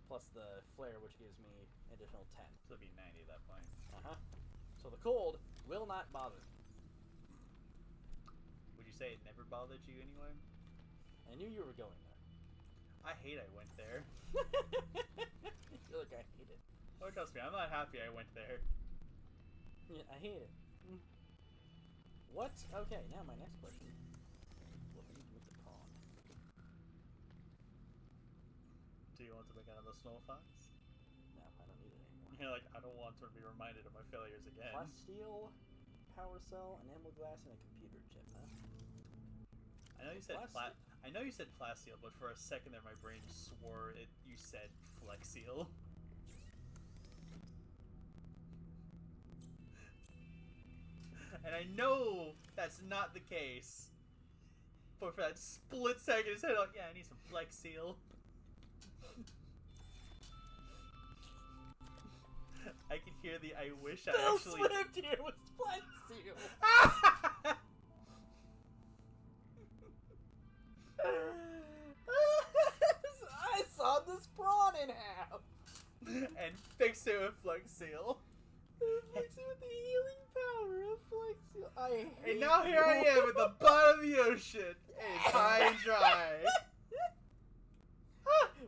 Plus the flare, which gives me additional 10. So it'd be 90 at that point. Uh-huh. So the cold will not bother. Would you say it never bothered you anyway? I knew you were going there. I hate I went there. You're like, I hate it. Oh, trust me, I'm not happy I went there. Yeah, I hate it. What? Okay, now my next question. What are of those small fox? No, I don't need it anymore. You're like, I don't want to be reminded of my failures again. Plasteel, power cell, enamel glass, and a computer chip, huh? I know you said Plasteel. I know you said plasteel, but for a second there, my brain swore you said flexeel. And I know that's not the case. But for that split second, it said, like, yeah, I need some flexeel. I can hear the I wish I Phil actually... Swift here with plasteel. I saw this prawn in half. And fix it with flexeel. Fix it with the healing power of flexeel. I hate And now here I am at the bottom of the ocean. And it's high and dry.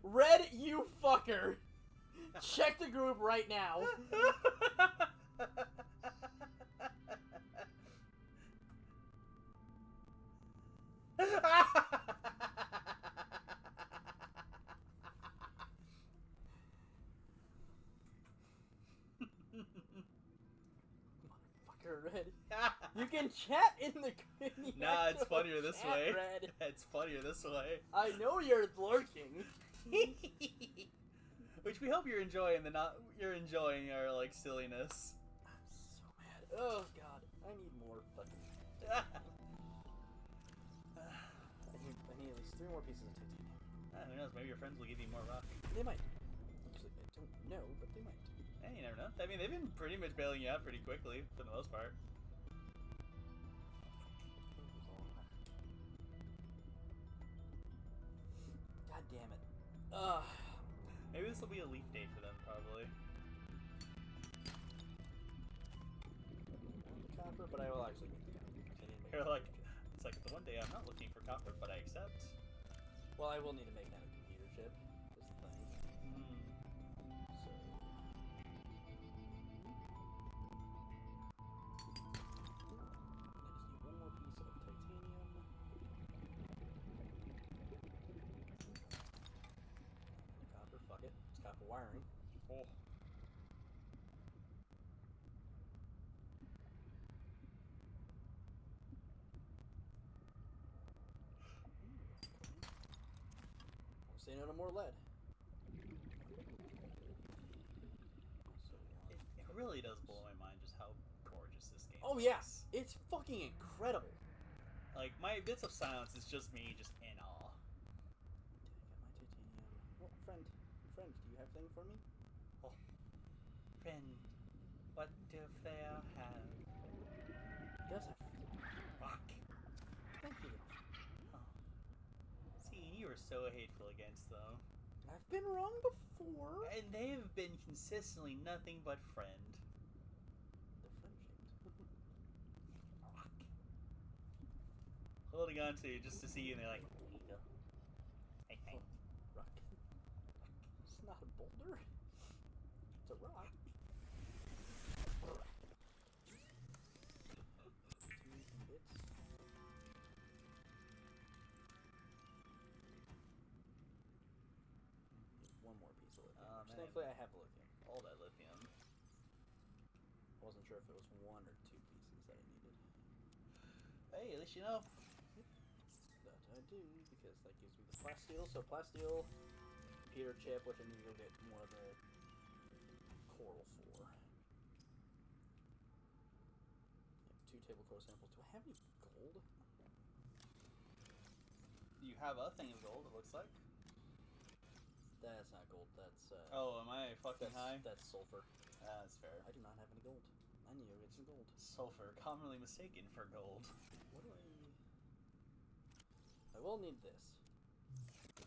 Red, you fucker. Check the group right now. Motherfucker, Red. You can chat in the Nah, it's funnier this chat, way. Red. It's funnier this way. I know you're lurking. Which we hope you're enjoying you're enjoying our like silliness. I'm so mad. Oh god, I need more fucking. I need at least 3 more pieces of titanium. Who knows? Maybe your friends will give you more rock. They might. Actually, I don't know, but they might. Hey, you never know. I mean, they've been pretty much bailing you out pretty quickly for the most part. God damn it. Ugh. Maybe this will be a leaf day for them, probably. Copper, but I will actually get the copper. You're like, it's like the one day I'm not looking for copper, but I accept. Well, I will need to make that a computer chip. Is the thing. So. I just need 1 more piece of titanium. Copper, fuck it. It's copper wiring. Oh. Say no to more lead. It really does blow my mind just how gorgeous this game Oh is. yes, it's fucking incredible. Like, my bits of silence is just me just in awe. Got my titanium. Oh, friend, do you have thing for me? Oh. Friend, what do fair have? He does have. Rock. Thank you. Oh. See, you are so hateful against them. I've been wrong before. And they've been consistently nothing but friend. They're friend-shaped. Rock. Holding on to you just to see you, and they're like, here you go. Hey, hey. Rock. It's not a boulder. It's a rock. One more piece of lithium. Oh, Which man. thankfully I have lithium. All that lithium. I wasn't sure if it was 1 or 2 pieces that I needed. Hey, at least you know. That I do, because that gives me the plasteel. So plasteel, computer chip, which I need to go get more of the coral for. Yep, 2 table core samples. Do I have any gold? You have a thing of gold, it looks like. That's not gold. That's Oh, am I fucking high? That's sulfur. That's fair. I do not have any gold. I need to go get some gold. Sulfur, commonly mistaken for gold. What do I will need this. Because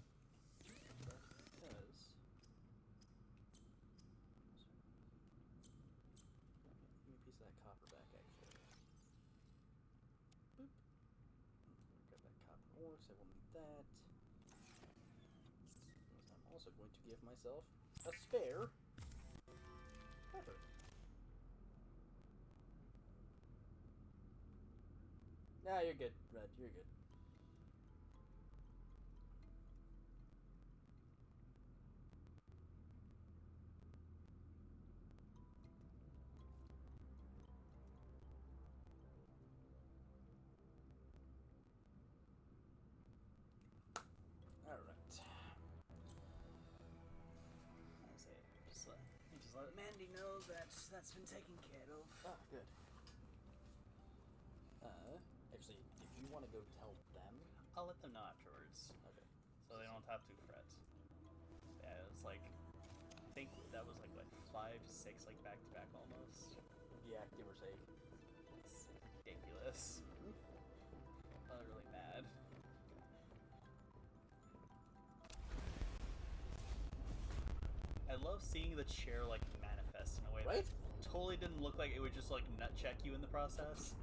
give me a piece of that copper back, actually. Boop. Grab that copper ore, so I will need that. I'm also going to give myself a spare pepper. Nah, you're good, Red. You're good. let Mandy know that that's been taken care of. Ah, good. Actually, if you want to go tell them... I'll let them know afterwards. Okay. So they don't have to fret. Yeah, it was like... I think that was like, what, 5, 6, like, back-to-back almost? Yeah, give or take. It's ridiculous. I'm really mad. I love seeing the chair, like, manifest in a way Right? that totally didn't look like it would just, like, nut check you in the process.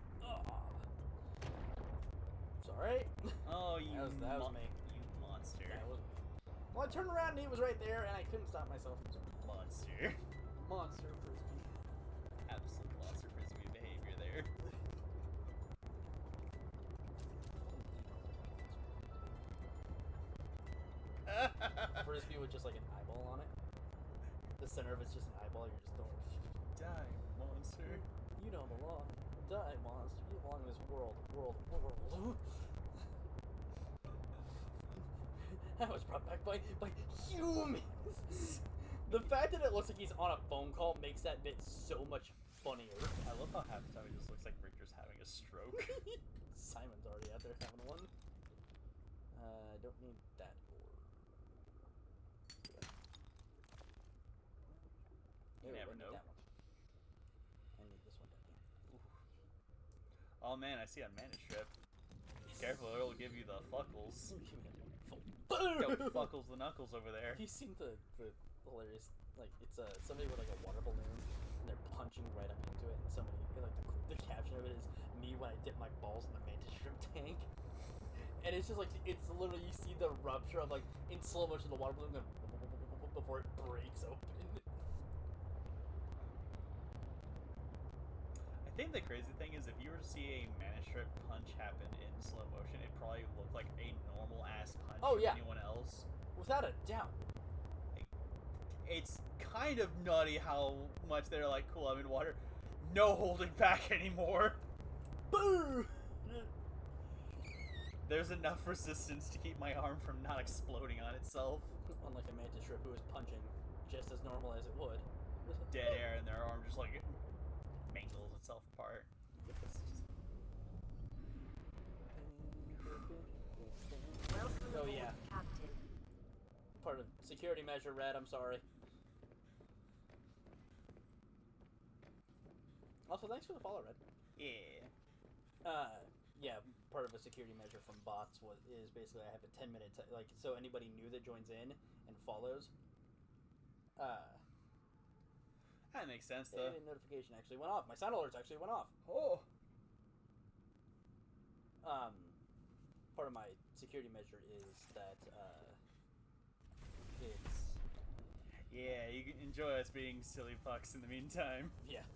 Sorry. Oh, you That was me. You monster. That was me. Well, I turned around and he was right there, and I couldn't stop myself. Monster. Monster frisbee. Absolute monster frisbee behavior there. Frisbee with just like an eyeball on it. The center of it's just an eyeball. You're just throwing. Die, monster. You don't belong. Die, monster. You belong in this world. World. I was brought back by humans. The fact that it looks like he's on a phone call makes that bit so much funnier. I love how half the time it just looks like Richter's having a stroke. Simon's already out there having one. I don't need that ore. You never know. That one. I need this one down here. Oh man, I see a mana strip. Careful, it'll give you the fuckles. Yo, fuckles the knuckles over there. Have you seen the hilarious, like, it's somebody with like a water balloon and they're punching right up into it, and somebody, like, the caption of it is me when I dip my balls in the mantis shrimp tank. And it's just like, it's literally, you see the rupture of, like, in slow motion, the water balloon before it breaks open. I think the crazy thing is if you were to see a mana strip punch happen in slow motion, it'd probably look like a normal ass punch Oh, to yeah. anyone else. Without a doubt. It's kind of nutty how much they're like, cool, I'm in water. No holding back anymore. Boo! There's enough resistance to keep my arm from not exploding on itself. Unlike a mantis shrimp who is punching just as normal as it would. Dead air and their arm just like mangles itself apart. It's just... Oh yeah. Part of security measure, Red, I'm sorry. Also, thanks for the follow, Red. Yeah. Yeah, part of a security measure from bots is basically I have a 10-minute, like, so anybody new that joins in and follows, That makes sense, though. a notification actually went off. My sound alerts actually went off. Oh. Part of my security measure is that, it's... Yeah, you can enjoy us being silly fucks in the meantime. Yeah.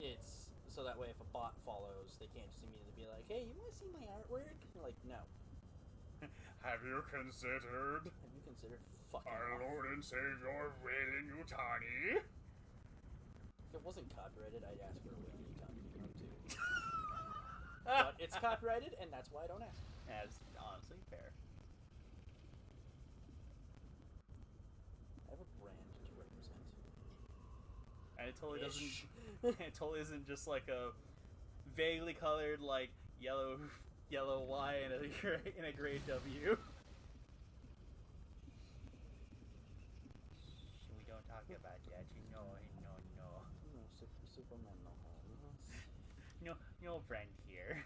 It's so that way if a bot follows, they can't just immediately be like, "Hey, you want to see my artwork?" You're like, no. Have you considered Have you considered fucking our off? Lord and Savior Wailing Utani? If it wasn't copyrighted, I'd ask for a wiki time too. But it's copyrighted, and that's why I don't ask. That's honestly fair. I have a brand to represent. And it totally doesn't. Ish. It totally isn't just like a vaguely colored like yellow Y and a gray W. We don't talk about that. No. No, Superman, no. No friend here.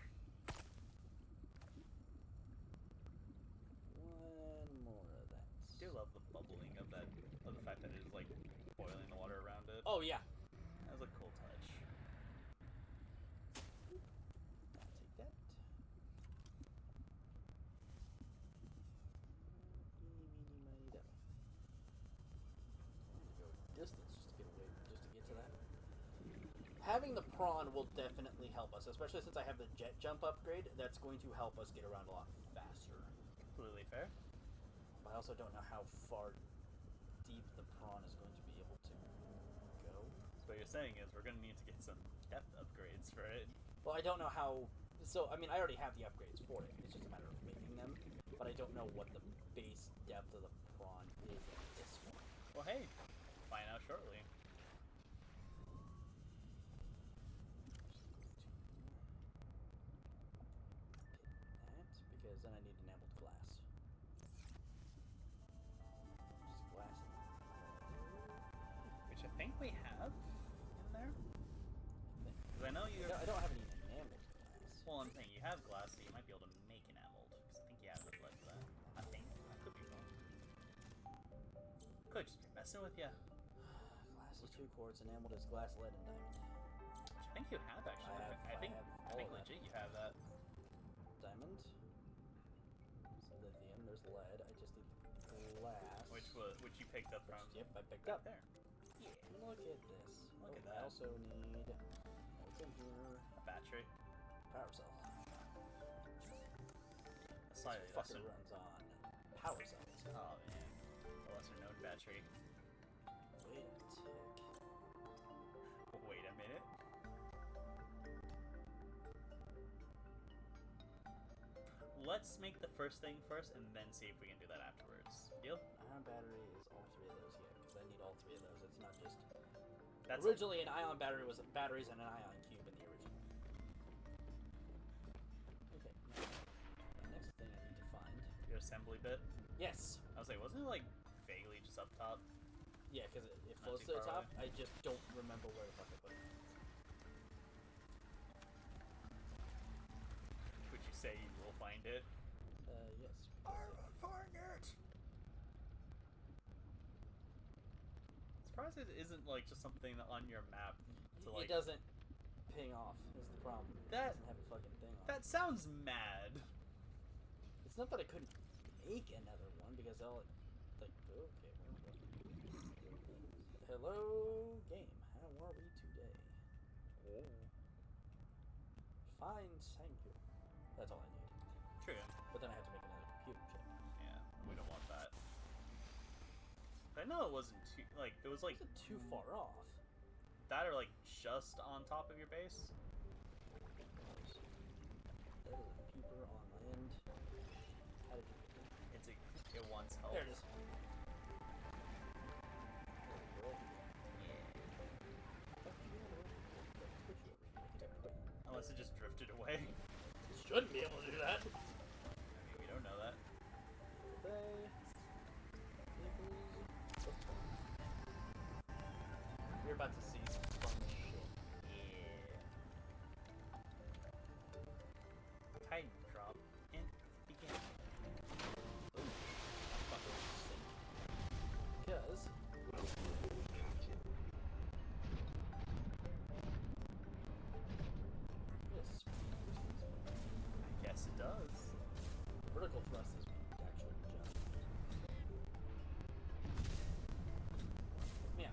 One more of that. I do love the bubbling of the fact that it is like boiling the water around it. Oh yeah. That was a cool touch. I'll take that. I'm gonna go distance just to get away, just to get to that. Having the prawn will definitely help us, especially since I have the jet jump upgrade. That's going to help us get around a lot faster. Completely fair. But I also don't know how far deep the prawn is going to be able to go. So what you're saying is we're gonna need to get some depth upgrades for it. Well, I don't know how. So, I mean, I already have the upgrades for it. It's just a matter of making them. But I don't know what the base depth of the prawn is at this point. Well, hey, find out shortly. That, because then I need enameled glass. Just glass. Which I think we have in there. Because I know you. I don't have any enameled glass. Well, I'm saying you have glass, so you might be able to make enameled. Because I think you have the lead for that. I think. I could be wrong. Could just be messing with you. Glass is 2 quartz, enameled is glass, lead, and diamond. Which I think you have actually. I think all of that. legit you have that. Diamond. There's lithium, there's lead. I just need glass. Which you picked up from. Yep, I picked up. There. Yeah. Look at this. Look at I that. also need what's in here? A battery. Power cell. A slightly This fucker lesser. runs on power cells. Oh man. A lesser known battery. Wait a tick. Wait a minute. Let's make the first thing first, and then see if we can do that afterwards. Deal? Ion battery is all 3 of those, yeah, because I need all 3 of those. It's not just... That's Originally, an ion battery was batteries and an ion cube in the original. Okay, now, next thing I need to find... your assembly bit. Yes! I was like, wasn't it like vaguely just up top? Yeah, because it Not floats too to the far top. I just don't remember where the fuck I put it. Would you say you will find it? Yes. I will find it. Surprised it isn't like just something on your map to like. It doesn't ping off, is the problem. That- it doesn't have a fucking thing on That sounds mad. It's not that I couldn't make another one, because I'll... Like, okay, hello, game. How are we today? Fine, thank you. That's all I need. True. But then I have to make another computer chip. Yeah, we don't want that. I know it wasn't too like it was like Is it too far off? that or like just on top of your base. That is a computer on land. How did you get it? It wants help. There it is. Unless it just drifted away. Shouldn't be able to do that. I mean, we don't know that. You're about to see some fun shit. Yeah. Titan drop and begin. Boom. Fucking sink. Because yes, I guess it does. vertical thrust is actual jump. Yeah.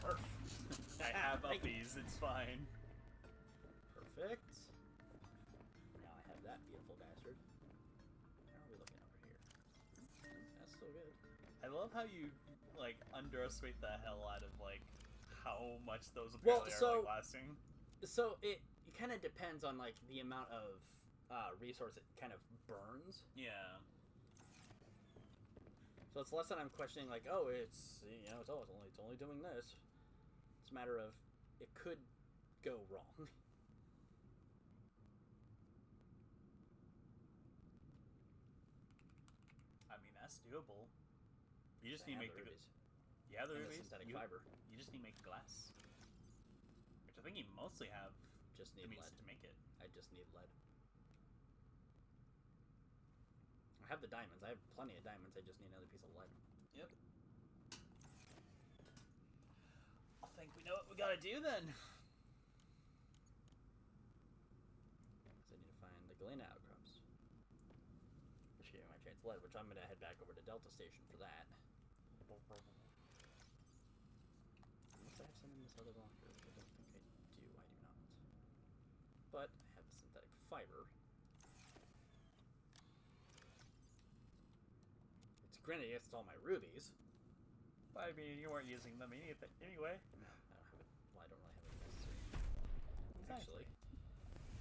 Perf. I have Thank you. uppies, it's fine. Perfect. Now I have that beautiful bastard. How are we looking over here? That's still good. I love how you like underestimate the hell out of like how much those Well, apparently so- are like lasting. So it kind of depends on like the amount of resource it kind of burns. Yeah. So it's less that I'm questioning like, oh, it's it's only doing this. It's a matter of it could go wrong. I mean that's doable. You just I need to have make the rubies. yeah the And the rubies. synthetic you, fiber. You just need to make glass, which I think you mostly have Just the need means lead. to make it. I just need lead. I have the diamonds. I have plenty of diamonds. I just need another piece of lead. Yep. I think we know what we gotta do then. So I need to find the galena outcrops, which gave me my chance lead. Which I'm gonna head back over to Delta Station for that. Unless I have some in this other locker, which I don't think I do. I do not. But I have the synthetic fiber. It's granted against all my rubies. I mean, you weren't using them anyway. I don't have it. Well, I don't really have it necessary. Exactly. Actually,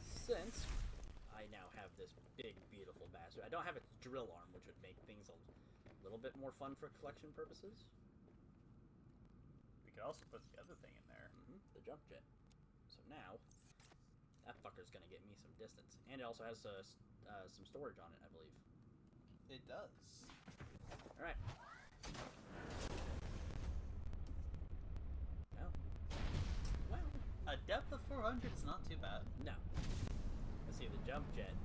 since I now have this big, beautiful bastard, I don't have its drill arm, which would make things a little bit more fun for collection purposes. could also put the other thing in there. The jump jet. So now, that fucker's gonna get me some distance. And it also has some storage on it, I believe. It does. Alright. Well, A depth of 400 is not too bad. no. Let's see, the jump jet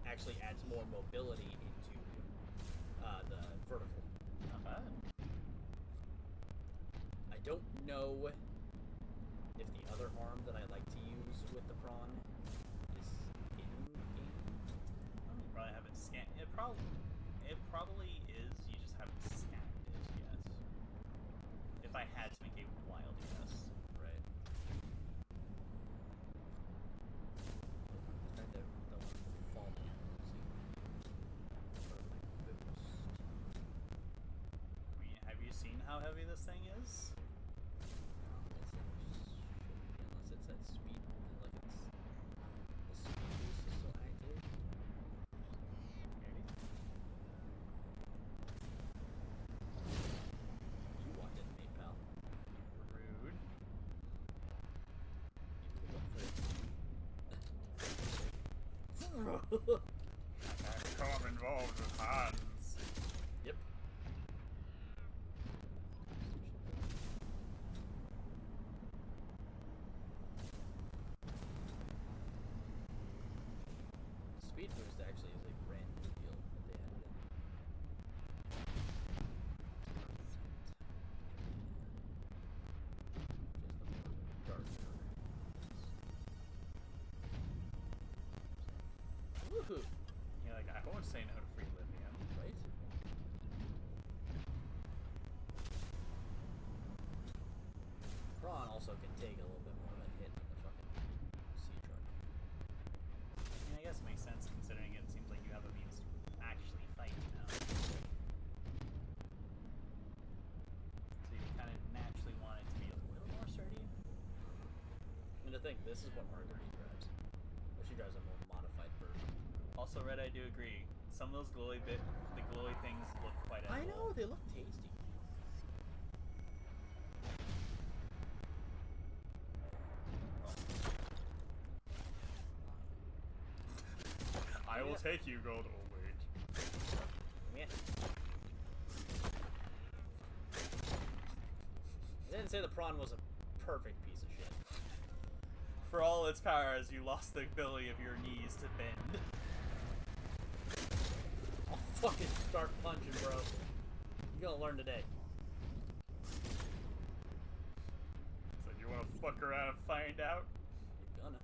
actually adds more mobility into the vertical. Not bad. I don't know if the other arm that I like to use with the prawn is in-game. You probably haven't scanned it. It probably is. You just haven't scanned it yet. If I had to make a wild guess. Right. Trying to don't fall down. I mean, have you seen how heavy this thing is? Unless it's at speed, like it's the speed boost is still active. Maybe. You walked into me, pal. Rude. You pulled up I'm involved with hands. Yep. Speed boost actually is a brand new deal that they added in. Just a darker. Woohoo! You're like, I won't say no to free lithium. Right? Prawn also can take a little bit more of a hit than the fucking sea truck. I mean, I guess it makes sense considering it seems like you have a means to actually fight now. So you kind of naturally want it to be a little more sturdy. And to think, this is what Marguerite drives. But she drives a more modified version. Also, Red, I do agree. Some of those glowy things look quite edible. I know, they look tasty. I will take you, Gold. Oh, wait. Yeah. I didn't say the prawn was a perfect piece of shit. For all its powers, you lost the ability of your knees to bend. I'll fucking start punching, bro. You're gonna learn today. So you want to fuck around and find out? You're gonna.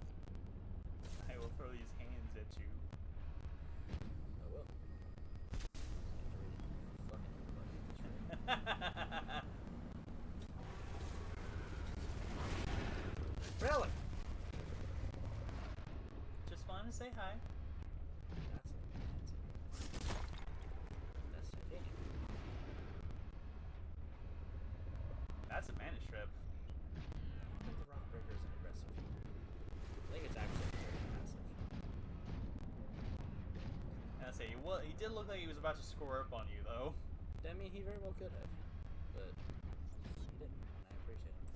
I will throw these hands at you. I will. Really? Just wanted to say hi. That's titanium. That's a mana strip. I don't think the rock breaker is an aggressive. I think it's actually very passive. I say, well, he did look like he was about to score up on you, though. I mean, he very well could have, but he didn't, and I appreciate him.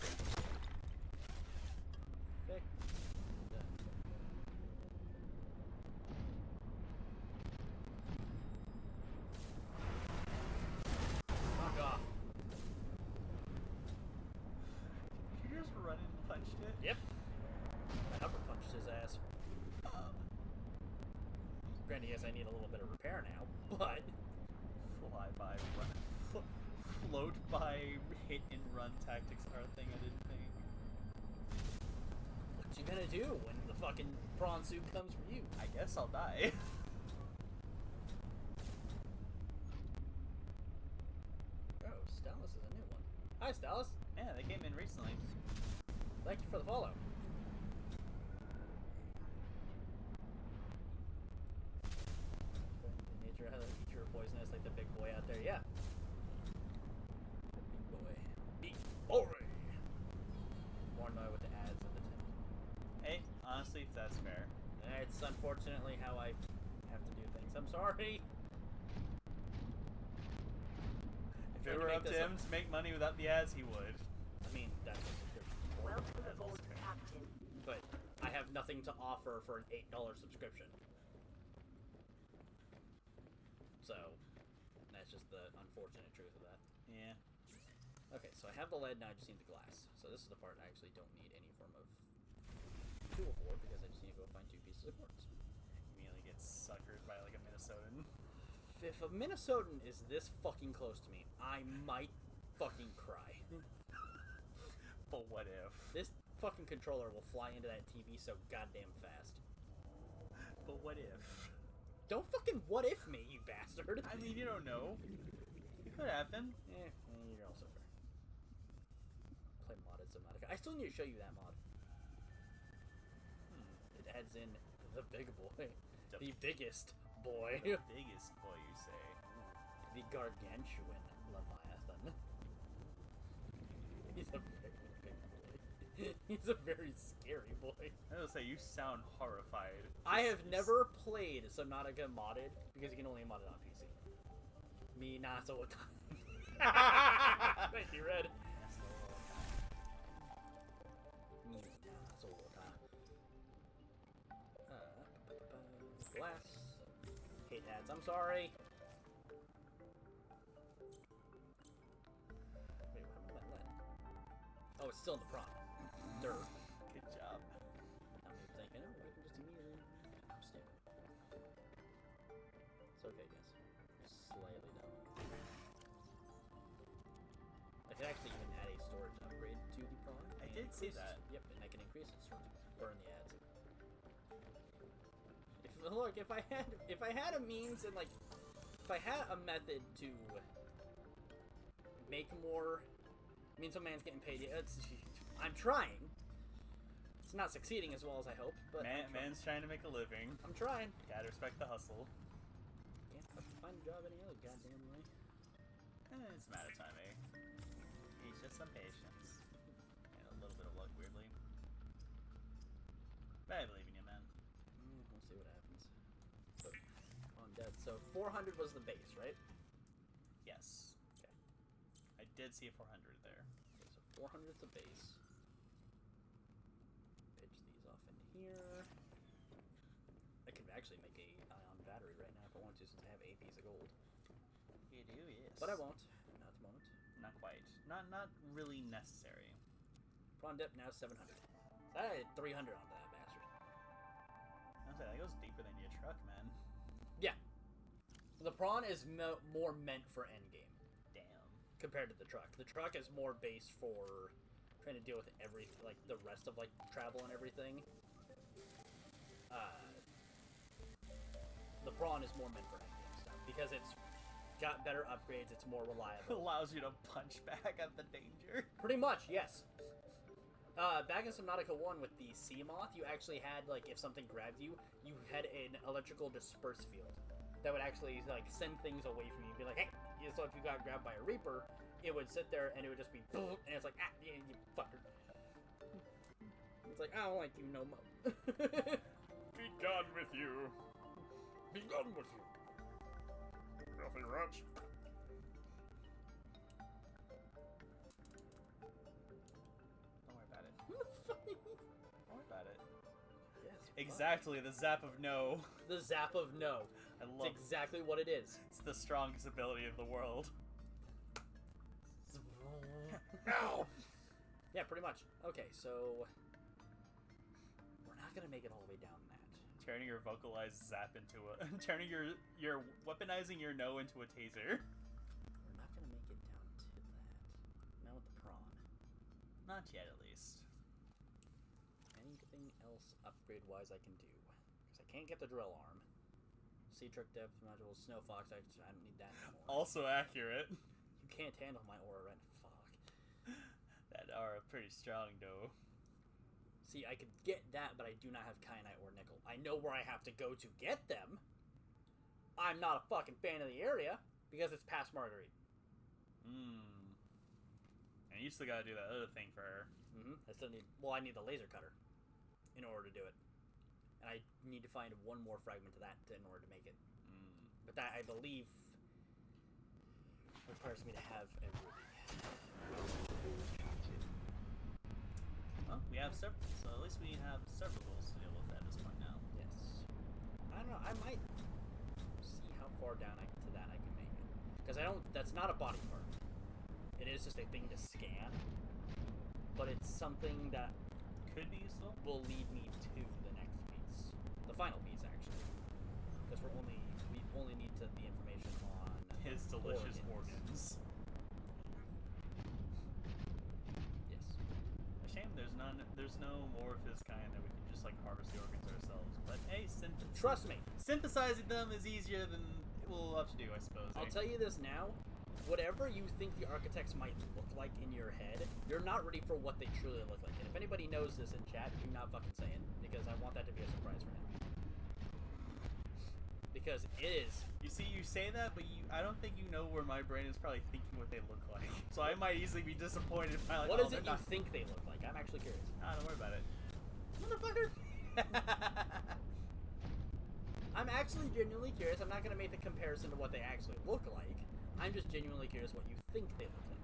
Fick. Fuck off. Did you just run and punched it? Yep. I upper punched his ass. Granted, yes, I need a little bit of repair now, but Fly by, run, float by, hit and run tactics are a thing I didn't think. what you gonna do when the fucking prawn suit comes for you? I guess I'll die. Oh, Stelis is a new one. Hi, Stelis. Yeah, they came in recently. Thank you for the follow. Nature poisonous like the big boy out there. Yeah. Big boy. Big boy. More annoyed with the ads and the tip. Hey, honestly, if that's fair. It's unfortunately how I have to do things. I'm sorry. If it were up to him to make money without the ads, he would. I mean, that's a subscription. Welcome aboard, Captain. But I have nothing to offer for an $8 subscription. So, that's just the unfortunate truth of that. Yeah. Okay, so I have the lead, now I just need the glass. So this is the part I actually don't need any form of tool for, because I just need to go find 2 pieces of quartz. Immediately gets suckered by like a Minnesotan. If a Minnesotan is this fucking close to me, I might fucking cry. But what if? This fucking controller will fly into that TV so goddamn fast. But what if? Don't fucking what if me, you bastard! I mean, you don't know. It could happen. You're also fair. Play modded Subnautica. I still need to show you that mod. It adds in the big boy. The biggest boy. The biggest boy, you say. The gargantuan Leviathan. He's a very big boy. He's a very scary boy. I was say, you sound horrified. I have never played Subnautica modded because you can only mod it on PC. Me not so Thank you, Red. Glass. Hate ads. I'm sorry. Wait, what happened to my lead? Oh, it's still in the prompt. Dirt. Good job. I'm thinking, oh, I can just immediately. I'm stupid. It's okay, guys. Slightly dumb. I could actually even add a storage upgrade to the prawn. I did see that. Yep, and I can increase its storage. Burn the ads. Look, if I had a means and like, if I had a method to make more, means some man's getting paid. I'm trying. It's not succeeding as well as I hope, but man's trying to make a living. I'm trying. Gotta respect the hustle. Can't fucking find a job any other goddamn way. It's a matter of time, eh? It's just some patience and a little bit of luck, weirdly. But I believe in you, man. We'll see what happens. But on death. So 400 was the base, right? Yes. Okay. I did see a 400 there. Okay, so 400 is the base. Pitch these off in here. I could actually make a ion battery right now if I want to, since I have 8 pieces of gold. You do, yes. But I won't. Not at the moment. Not quite. Not really necessary. Prawn depth now 700. I had 300 onto that bastard. I was like, that goes deeper than your truck, man. Yeah. The prawn is more meant for endgame Damn. compared to the truck. The truck is more base for trying to deal with like the rest of like travel and everything. The prawn is more meant for endgame stuff because it's got better upgrades. It's more reliable. Allows you to punch back at the danger. Pretty much, yes. Back in Subnautica 1 with the sea moth, you actually had, like, if something grabbed you, you had an electrical disperse field that would actually, like, send things away from you. Be like, hey! So if you got grabbed by a reaper, it would sit there and it would just be boom, and it's like, ah, yeah, you fucker. It's like, I don't like you no more. Be gone with you. Be gone with you. Filthy wretch. Don't worry about it. Don't worry about it. Yes, Exactly, the zap of no. the zap of no. I It's love exactly what it is. It's the strongest ability of the world. Ow! Yeah, pretty much. Okay, so we're not gonna make it all the way down that. Turning your vocalized zap into a turning your weaponizing your no into a taser. We're not gonna make it down to that. Not with the prawn. Not yet, at least. Anything else upgrade-wise I can do? Because I can't get the drill arm. Sea truck depth module, snow fox. I don't need that anymore. Also accurate. You can't handle my aura rent. Fuck. That are pretty strong, though. See, I could get that, but I do not have kyanite or nickel. I know where I have to go to get them. I'm not a fucking fan of the area because it's past Marguerite. And you still gotta do that other thing for her. I still need. Well, I need the laser cutter in order to do it, and I need to find one more fragment of that in order to make it. But that, I believe, requires me to have a ruby. So at least we have several goals to deal with at this point now. Yes. I don't know. I might see how far down to that I can make it. Because I don't. That's not a body part. It is just a thing to scan. But it's something that Could be useful. will lead me to the next piece, the final piece actually. Because we only need the information on His delicious organs. Yes. A shame there's no more of his kind that we can just like harvest the organs ourselves. But hey, Trust me. synthesizing them is easier than we'll have to do, I suppose. I'll tell you this now. Whatever you think the architects might look like in your head, you're not ready for what they truly look like. And if anybody knows this in chat, do not fucking say it, because I want that to be a surprise for him. Because it is. You see, you say that, but I don't think you know where my brain is probably thinking what they look like. So I might easily be disappointed if I like. What is it you think they look like? I'm actually curious. Ah, don't worry about it. Motherfucker! I'm actually genuinely curious. I'm not going to make the comparison to what they actually look like. I'm just genuinely curious what you think they look like.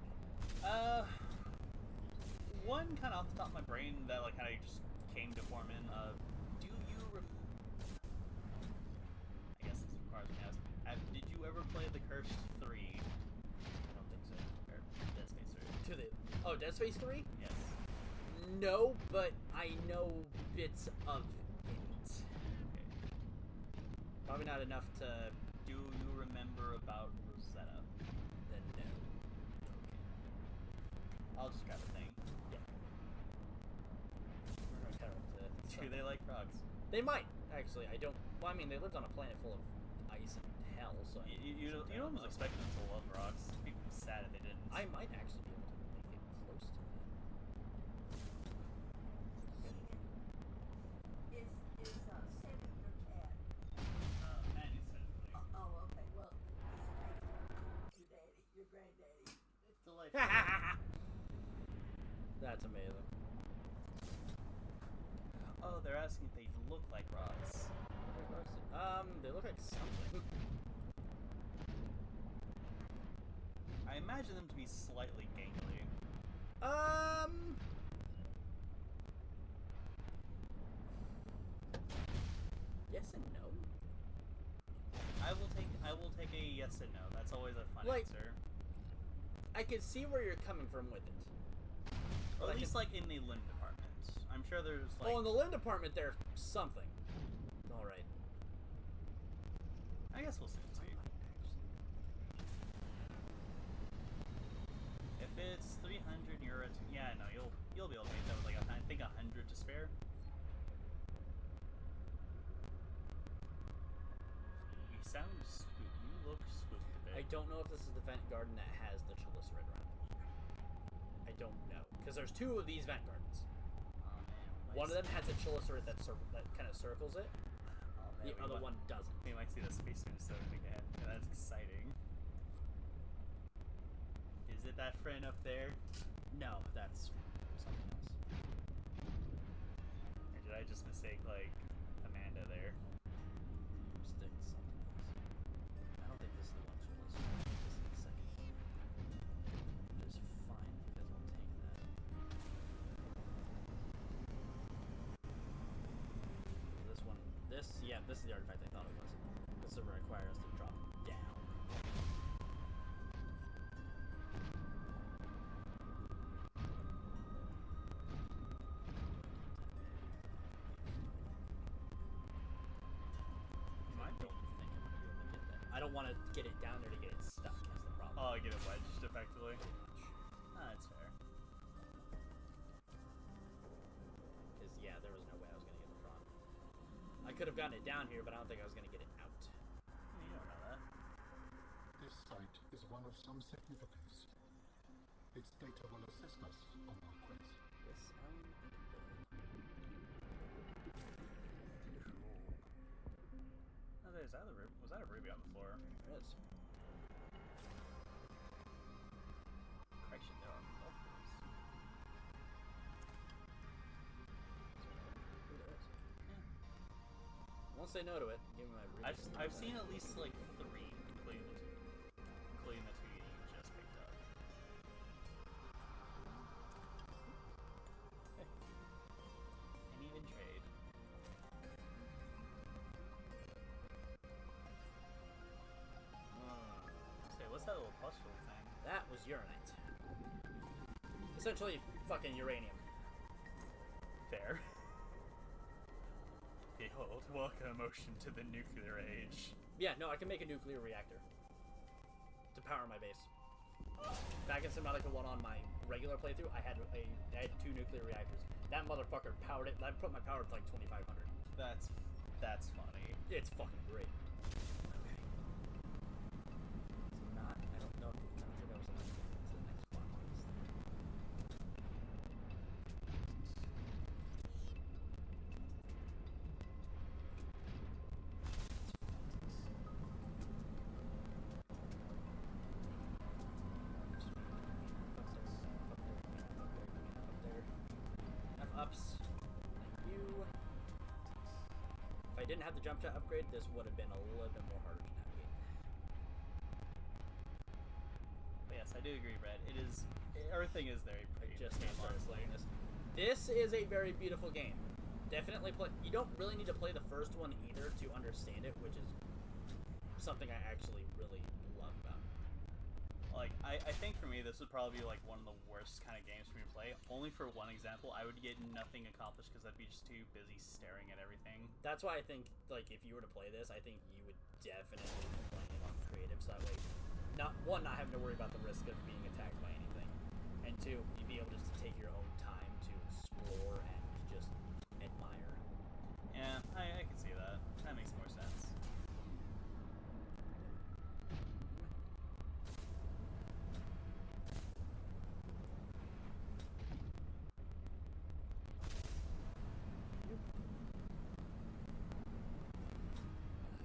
One kind of off the top of my brain that like kind of just came to form in. Do you? I guess this requires me to ask. Did you ever play The Cursed 3? I don't think so. Or Dead Space 3? Dead Space 3? Yes. No, but I know bits of it. Okay. Probably not enough to. Do you remember about Rosetta? Then no. I'll just grab a thing. Yeah. We're gonna cut it to- Do they like frogs? They might actually. I don't. Well, I mean, they lived on a planet full of ice and hell, so You don't almost expect them to love frogs. I'd be sad if they didn't. I might actually be able to make it close to that. Is Sammy your cat? Manny said it. Oh, okay. Well, he's your daddy, your granddaddy. It's delightful. That's amazing. Oh, they're asking if they look like frogs. They look like something. I imagine them to be slightly gangly. Yes and no. I will take a yes and no. That's always a fun Like- answer. I can see where you're coming from with it. Or But at I least can- like in the limb department. I'm sure there's like Oh, in the Lynn department, there's something. All right. I guess we'll see. If it's 300 euro, yeah, no, you'll be able to make that with like I think 100 to spare. You sound spooked. You look spooked a bit. I don't know if this is the vent garden that has the chelicerae around it. I don't know, because there's two of these vent gardens. Oh man. One of them has a chelicerae that kind of circles it. Oh, man, The other one doesn't. We might see the space soon again. And that's exciting. Is it that friend up there? No, that's something else. Or did I just mistake like Amanda there? Stick something else. I don't think this is the one chelicerae. This is the second one. Which is fine because I'll take that. This one. Yeah, this is the artifact I thought it was. This will require us to drop down. I don't want to get it down there to get it stuck. That's the problem. Oh, I get it wedged effectively. Ah, that's fair. Because yeah, there was no way I was gonna get the prawn. I could have gotten it down here, but I don't think I was gonna get it out. You don't know that. This site is one of some significance. Its data will assist us on our quest. Yes, Oh, there's that was that a ruby on the floor? there is. Correction, there are multiples. There is. Won't say no to it. Give me my. I've seen at least like 3, including the 2 you just picked up. essentially fucking uranium. Fair. Behold, welcome ocean to the nuclear age. Yeah, no, I can make a nuclear reactor to power my base. Back in Subnautica 1 on my regular playthrough, I had 2 nuclear reactors. That motherfucker powered it. I put my power to like 2,500. That's funny. It's fucking great. Okay. It's not. I don't know. I don't think that was enough to get to the next one. Ups. Thank you. If I didn't have the jump shot upgrade, this would have been a little bit more harder to navigate. But yes, I do agree, Brad. Everything is very pretty. Just now started playing this. This is a very beautiful game. Definitely play. You don't really need to play the first one either to understand it, which is something I actually really love about it. Like, I think for me, this would probably be like one of the worst kind of games for me to play. Only for one example, I would get nothing accomplished because I'd be just too busy staring at everything. That's why I think, like, if you were to play this, I think you would definitely be playing it on creative, so that way, not having to worry about the risk of being attacked by anything, and 2, you'd be able just to take your own time to explore and just admire. Yeah, I can see that. That makes more sense.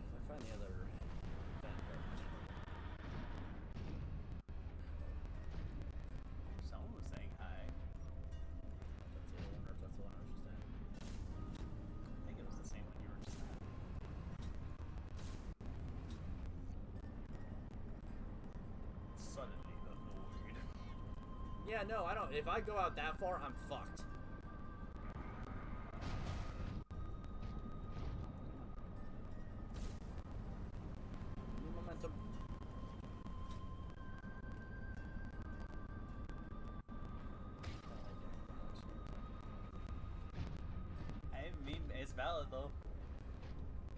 If I find the other Someone was saying hi. that's the other one, or if that's the one I was just at. I think it was the same one you were just at. Suddenly the void. Yeah, no, I don't. If I go out that far, I'm fucked. New momentum. I mean, it's valid though.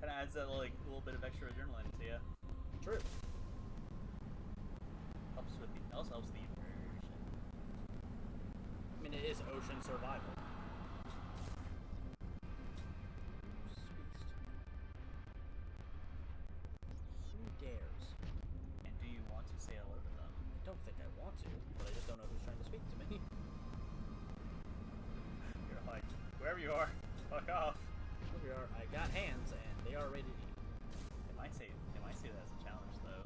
Kind of adds that like little bit of extra adrenaline to you. True. Also helps the immersion. I mean, it is ocean survival. Who dares? And do you want to say hello to them? I don't think I want to, but I just don't know who's trying to speak to me. You're like, wherever you are, fuck off. Here we are. I got hands, and they are ready to eat. They might say that as a challenge though.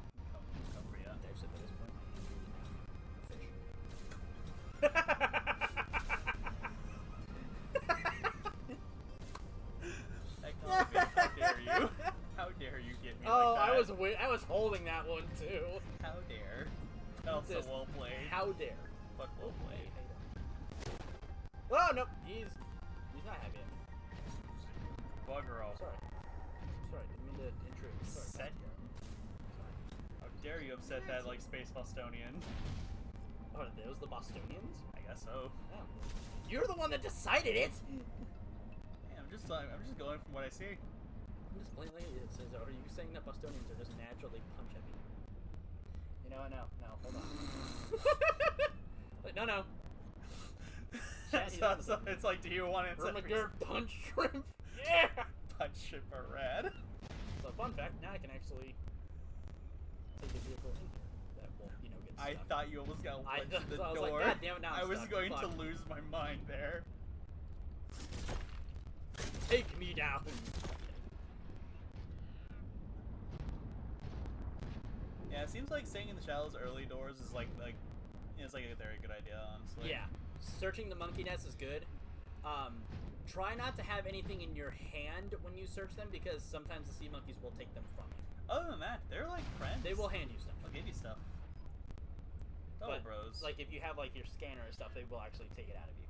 Come for ya. Actually, at this point, my hands are enough. Fish. How dare you? How dare you get me Oh, like that? I was holding that one too. How dare? Felt so Just well played. How dare? But well played. Oh no, he's not happy. Bugger off. Sorry, didn't mean to intrude. Sorry. Set. How dare you upset that like space Bostonian? Oh, are those the Bostonians? I guess so. Oh. You're the one that decided it. Yeah, I'm just going from what I see. I'm just plainly. It says, are you saying that Bostonians are just naturally punch heavy? You know, no, hold on. But no. So it's like, do you want to Ermagerd punch shrimp? Yeah! punch ship or rad? So, fun fact, now I can actually take a vehicle in here that won't, get stuck. I thought you almost got I punched in the was door. like, God damn it, now I'm I was stuck. going Fuck. to lose my mind there. Take me down! Yeah, it seems like staying in the shallows early doors is like it's like a very good idea, honestly. Yeah. Searching the monkey nest is good. Try not to have anything in your hand when you search them, because sometimes the sea monkeys will take them from you. Other than that, they're like friends. They will hand you stuff. They'll give you stuff. Double But, bros. like, if you have, like, your scanner and stuff, they will actually take it out of you.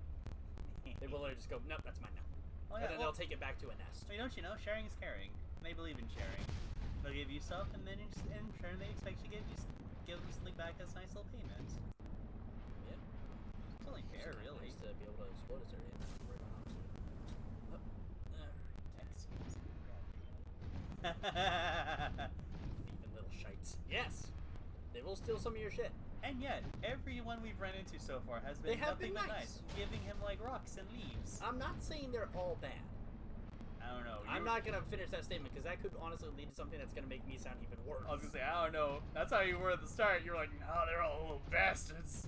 They will literally just go, nope, that's mine now. Oh, And yeah, then they'll take it back to a nest. I mean, don't you know, sharing is caring. They believe in sharing. They'll give you stuff, and then in turn they expect you to give them something back as a nice little payment. Yeah. It's only fair. be able to explode this area. Right on Thieving little shites. Yes! They will steal some of your shit. And yet, everyone we've run into so far has been They have nothing been but nice. giving him like rocks and leaves. I'm not saying they're all bad. I don't know. I'm not gonna finish that statement because that could honestly lead to something that's gonna make me sound even worse. I was gonna say, I don't know. That's how you were at the start. You were like, no, they're all little bastards.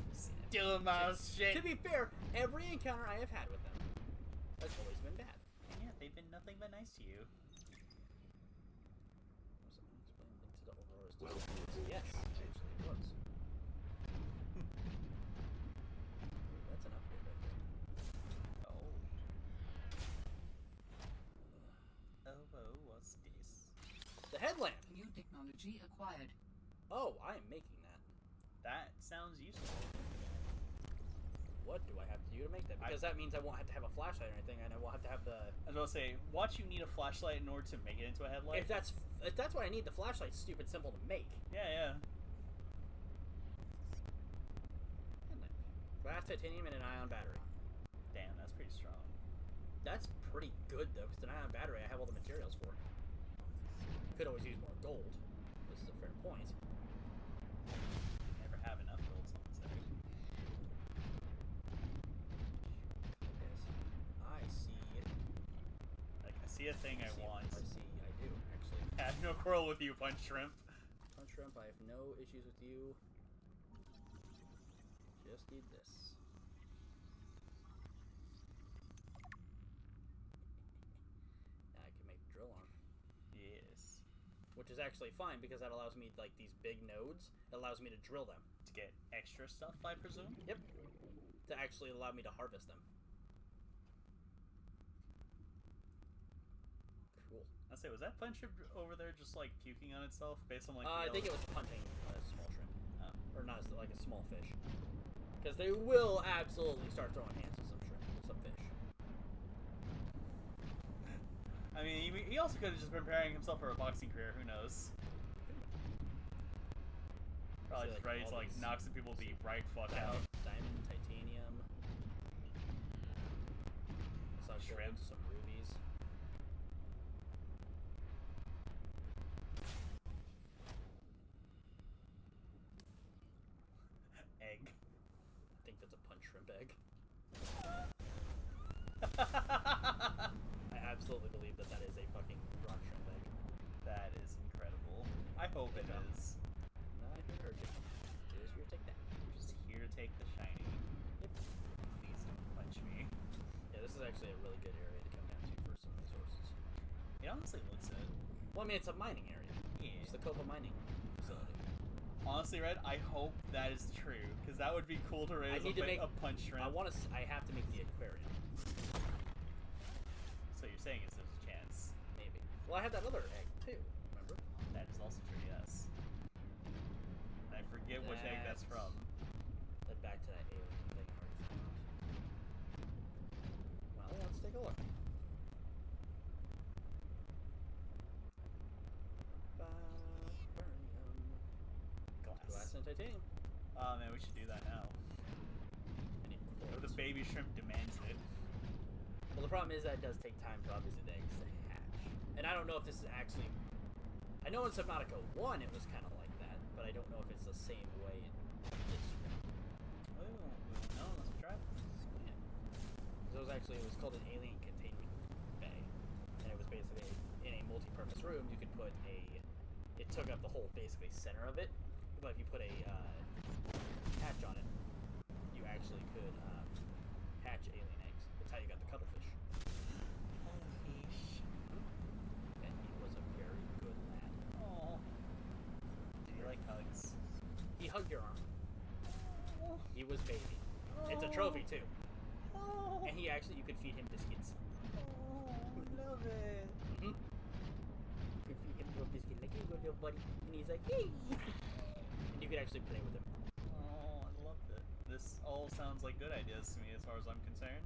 Stealing my shit. To be fair, every encounter I have had with them has always been bad. And yet, they've been nothing but nice to you. Yes, actually it was. That's an upgrade right there. Oh. Oh, what's this? The headlamp! New technology acquired. Oh, I am making that. That sounds useful. What do I have to do to make that? Because that means I won't have to have a flashlight or anything, and I won't have to have the... I was about to say, watch you need a flashlight in order to make it into a headlight. If that's what I need, the flashlight's stupid simple to make. Yeah. Headlamp. Glass, titanium, and an ion battery. Damn, that's pretty strong. That's pretty good, though, because an ion battery I have all the materials for. Could always use more gold. This is a fair point. Never have enough gold, someone said. I see. Like, I see a thing I want. I see. I do, actually. I have no quarrel with you, Punch Shrimp. Punch Shrimp, I have no issues with you. Just need this. Now I can make drill arm. Yes. Which is actually fine because that allows me, like, these big nodes. It allows me to drill them. To get extra stuff, I presume? Yep. To actually allow me to harvest them. Cool. I say, was that Punch Shrimp over there just like puking on itself based on like? I think it was punching a small shrimp. Oh. Or not like a small fish. Because they will absolutely start throwing hands with some shrimp, some fish. I mean, he also could have just been preparing himself for a boxing career. Who knows? Probably See, just like, ready to all like these- knock some people the right fuck out. Diamond, titanium. Some Shrimp. gold, some rubies. Egg. I think that's a punch shrimp egg. I absolutely believe that that is a fucking rock shrimp egg. That is incredible. I hope it Yeah. is. Not here to hurt you. Just here to take that. Just here to take the shiny. Yep. Please don't punch me. Yeah, this is actually a really good area to come down to for some resources. It honestly looks it. Well, I mean, it's a mining area. Yeah. It's the Copa mining facility. Honestly, Red, I hope that is true, because that would be cool to raise need to make- a punch shrimp. I have to make the aquarium. So you're saying is there's a chance. Maybe. Well, I have that other egg, too. Remember? That is also true, yes. And I forget which egg that's from. Led back to that alien thing I already found. Well, let's take a look. Glass and titanium. Oh man, we should do that now. I need Or the quartz. baby shrimp demands it. Well, the problem is that it does take time for obviously the eggs to hatch. And I don't know if this is actually... I know in Subnautica 1 it was kind of like that, but I don't know if it's the same way in this one. Oh, no, let's try it. Yeah. 'Cause it was called an alien containment bay. And it was basically, in a multi-purpose room, you could put a... It took up the whole, basically, center of it. But if you put a hatch on it, you actually could hatch alien eggs. That's how you got the cuttlefish. Cuttlefish. And he was a very good lad. Aww. Did you like hugs? He hugged your arm. He was baby. It's a trophy too. Oh, And he actually, you could feed him biscuits. love it. Mm-hmm. You could feed him a biscuit like, here you go, little buddy. And he's like, hey. And you could actually play with him. Oh, I love it. This all sounds like good ideas to me as far as I'm concerned.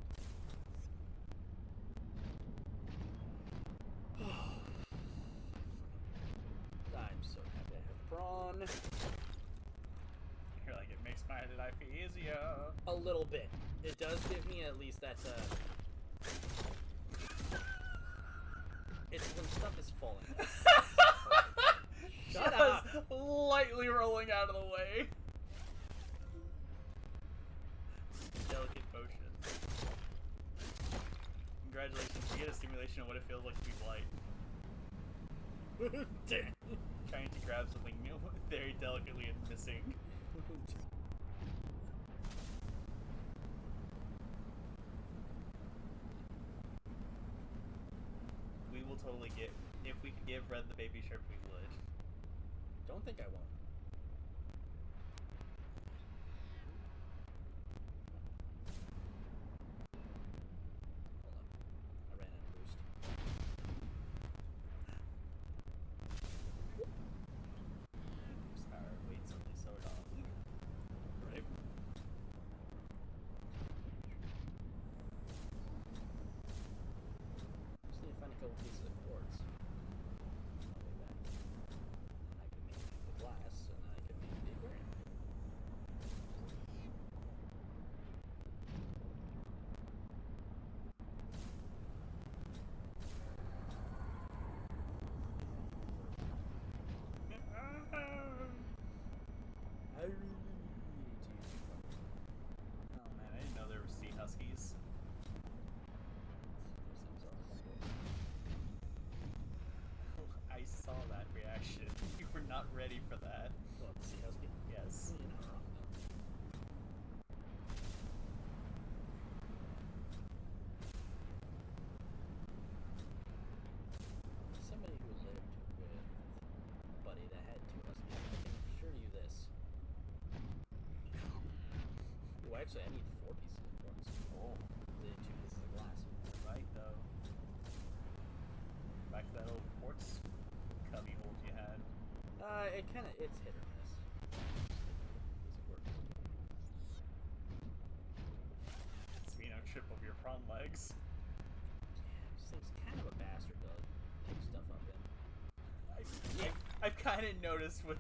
I'm so happy I have prawn. You're like, it makes my find life easier. A little bit. It does give me at least that, it's when stuff is falling. Shut up! Just lightly rolling out of the way. Delicate motions. Congratulations, you get a simulation of what it feels like to be blight. Damn. Trying to grab something new, very delicately and missing. We will totally get, if we could give Red the baby shark, we would. Don't think I won't. Hold on. I ran out of boost. Boost power, weights only so long. Right? Just need to find a couple pieces of quartz. On the way back. And I can make the glass, and then I can make the aquarium. I really need Oh man, I didn't know there were sea huskies. I saw that reaction. You were not ready for that. What, sea husky? Yes. You're not wrong, though. Somebody who lived with Buddy that had two huskies, I can assure you this. Ooh, actually, I need 4 pieces of quartz. Oh, The 2 pieces of glass. right though. Back to that old quartz cubby hold you had. It's hit or miss. Piece of quartz. So you don't trip over your prawn legs. This thing's kind of a bastard to pick stuff up in. I've kind of noticed with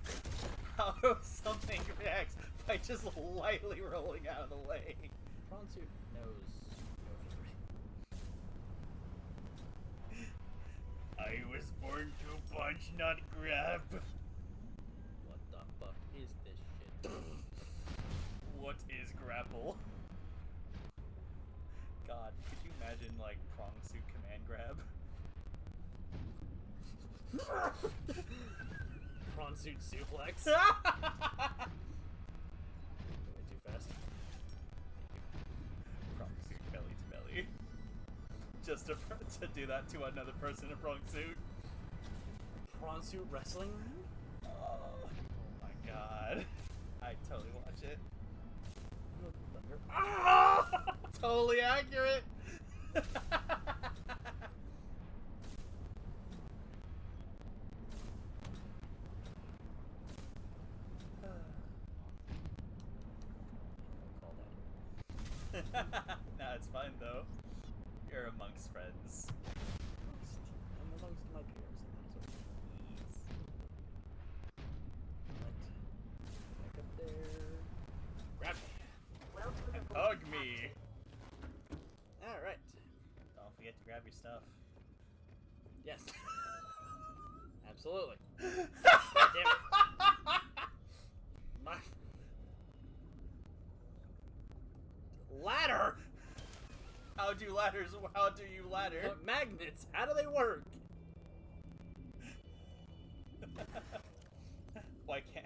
how something reacts by just lightly rolling out of the way. Prawn suit knows no fury. I was born to punch, not grab. What the fuck is this shit? What is grapple? God, could you imagine like prong suit command grab? Prawn suit suplex. Way too fast. Prong suit belly to belly. Just to do that to another person in prong suit. Prawn suit wrestling ring? Oh my god. I'd totally watch it. Thunder. Ah! Totally accurate. Call that. Nah, it's fine though. You're amongst friends. I'm amongst my peers, and that's okay. Right. Back up there. Grab me. And hug me. Alright. Don't forget to grab your stuff. Yes. Absolutely. God damn it. My ladder! How do you ladder? Magnets, how do they work?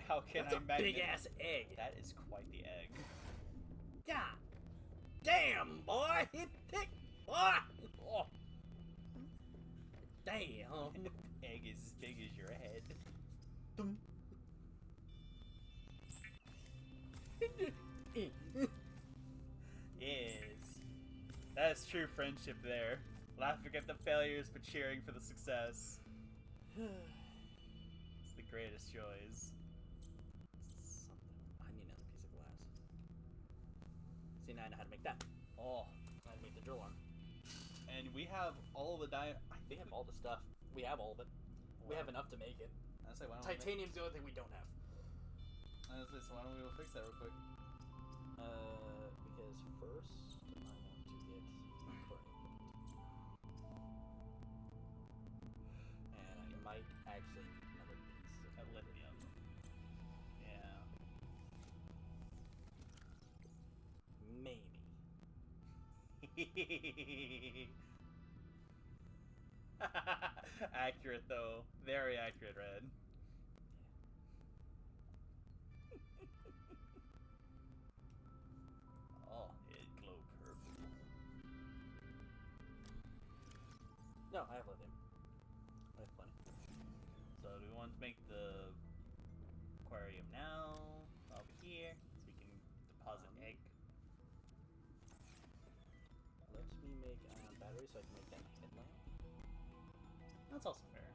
How can That's I a magnet? big ass egg. That is quite the egg. God damn, boy! Hit thick, boy! Oh. Damn. Egg is as big as your head. Yes. That's true friendship there. Laughing at the failures but cheering for the success. It's the greatest joys. Something. I need another piece of glass. See, now I know how to make that. Oh. How to make the drill arm. And we have all of the We have all the stuff. We have all of it. We Wow. have enough to make it. I was like, why don't we Titanium's the only thing we don't have. I was like, so why don't we go fix that real quick? Because first I want to get aquarium. And I might actually need another piece of lithium. Yeah. Maybe. Accurate though. Very accurate, Red. Oh, it glow purple. No, I have lithium. I have plenty. So do we want to make the aquarium now? Over here, so we can deposit egg. Let me make batteries so I can make that headlamp. That's also fair.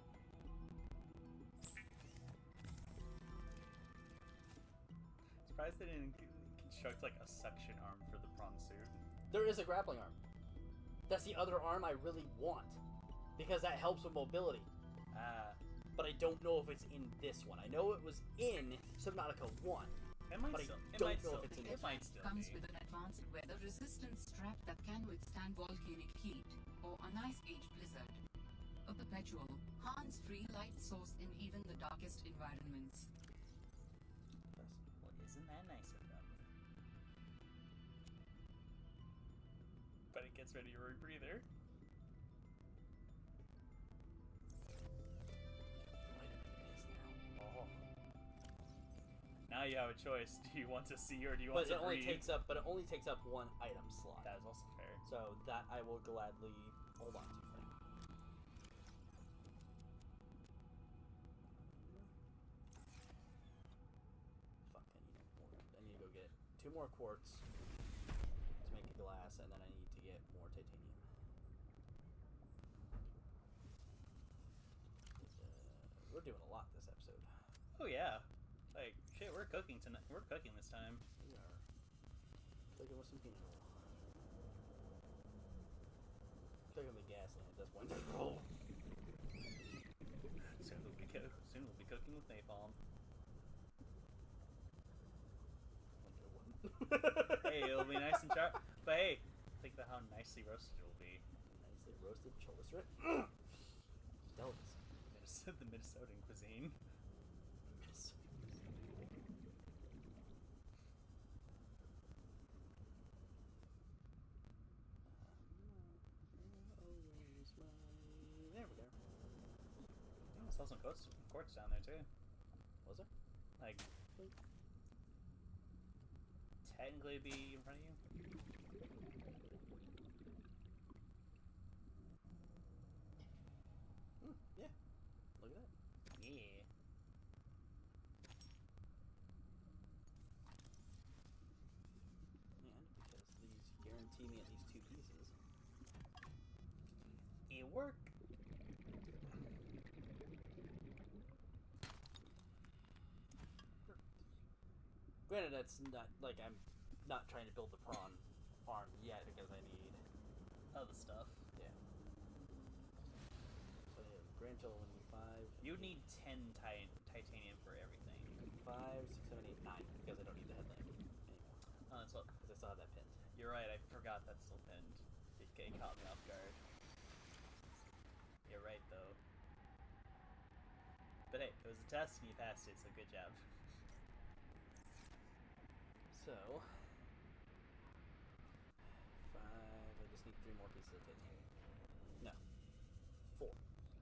Surprised they didn't construct like a suction arm for the prawn suit. There is a grappling arm. That's the other arm I really want. Because that helps with mobility. But I don't know if it's in this one. I know it was in Subnautica 1. It might But I still. It don't might know still. if it's in It this might one. still Comes be. with an advanced weather-resistant strap that can withstand volcanic heat or an ice age blizzard. A perpetual, hands-free light source in even the darkest environments. Well, isn't that nice of them? But it gets rid of your rebreather. Oh. Now you have a choice. Do you want to see or do you want But to breathe? it only takes up one item slot. That is also fair. So that I will gladly hold on to for now. Fuck, I need to go get 2 more quartz to make a glass, and then I need to get more titanium. We're doing a lot this episode. Oh yeah. Like shit, we're cooking tonight. We're cooking this time. We are cooking with some peanut oil. Cooking with gasoline at this point. Soon we'll be cooking with napalm. Hey, it'll be nice and sharp. But hey, think about how nicely roasted it will be. Nicely roasted shoulder strip. Delicacy. The Minnesotan cuisine. There we go. I saw some quartz down there too. Was there? Like, technically be in front of you. Yeah. Look at that. Yeah. And because these guarantee me at least 2 pieces. It work. Granted, that's not like I'm not trying to build the prawn farm yet because I need Other stuff. yeah. So yeah, grand total would be 5. You would need 10 titanium for everything. 5, 6, 7, 8, 9 because I don't need the headlamp anymore. Oh, that's what. Because I still have that pinned. You're right. I forgot that's still pinned. It caught me off guard. You're right though. But hey, it was a test and you passed it, so good job. So 5. I just need 3 more pieces of titanium. No, 4. I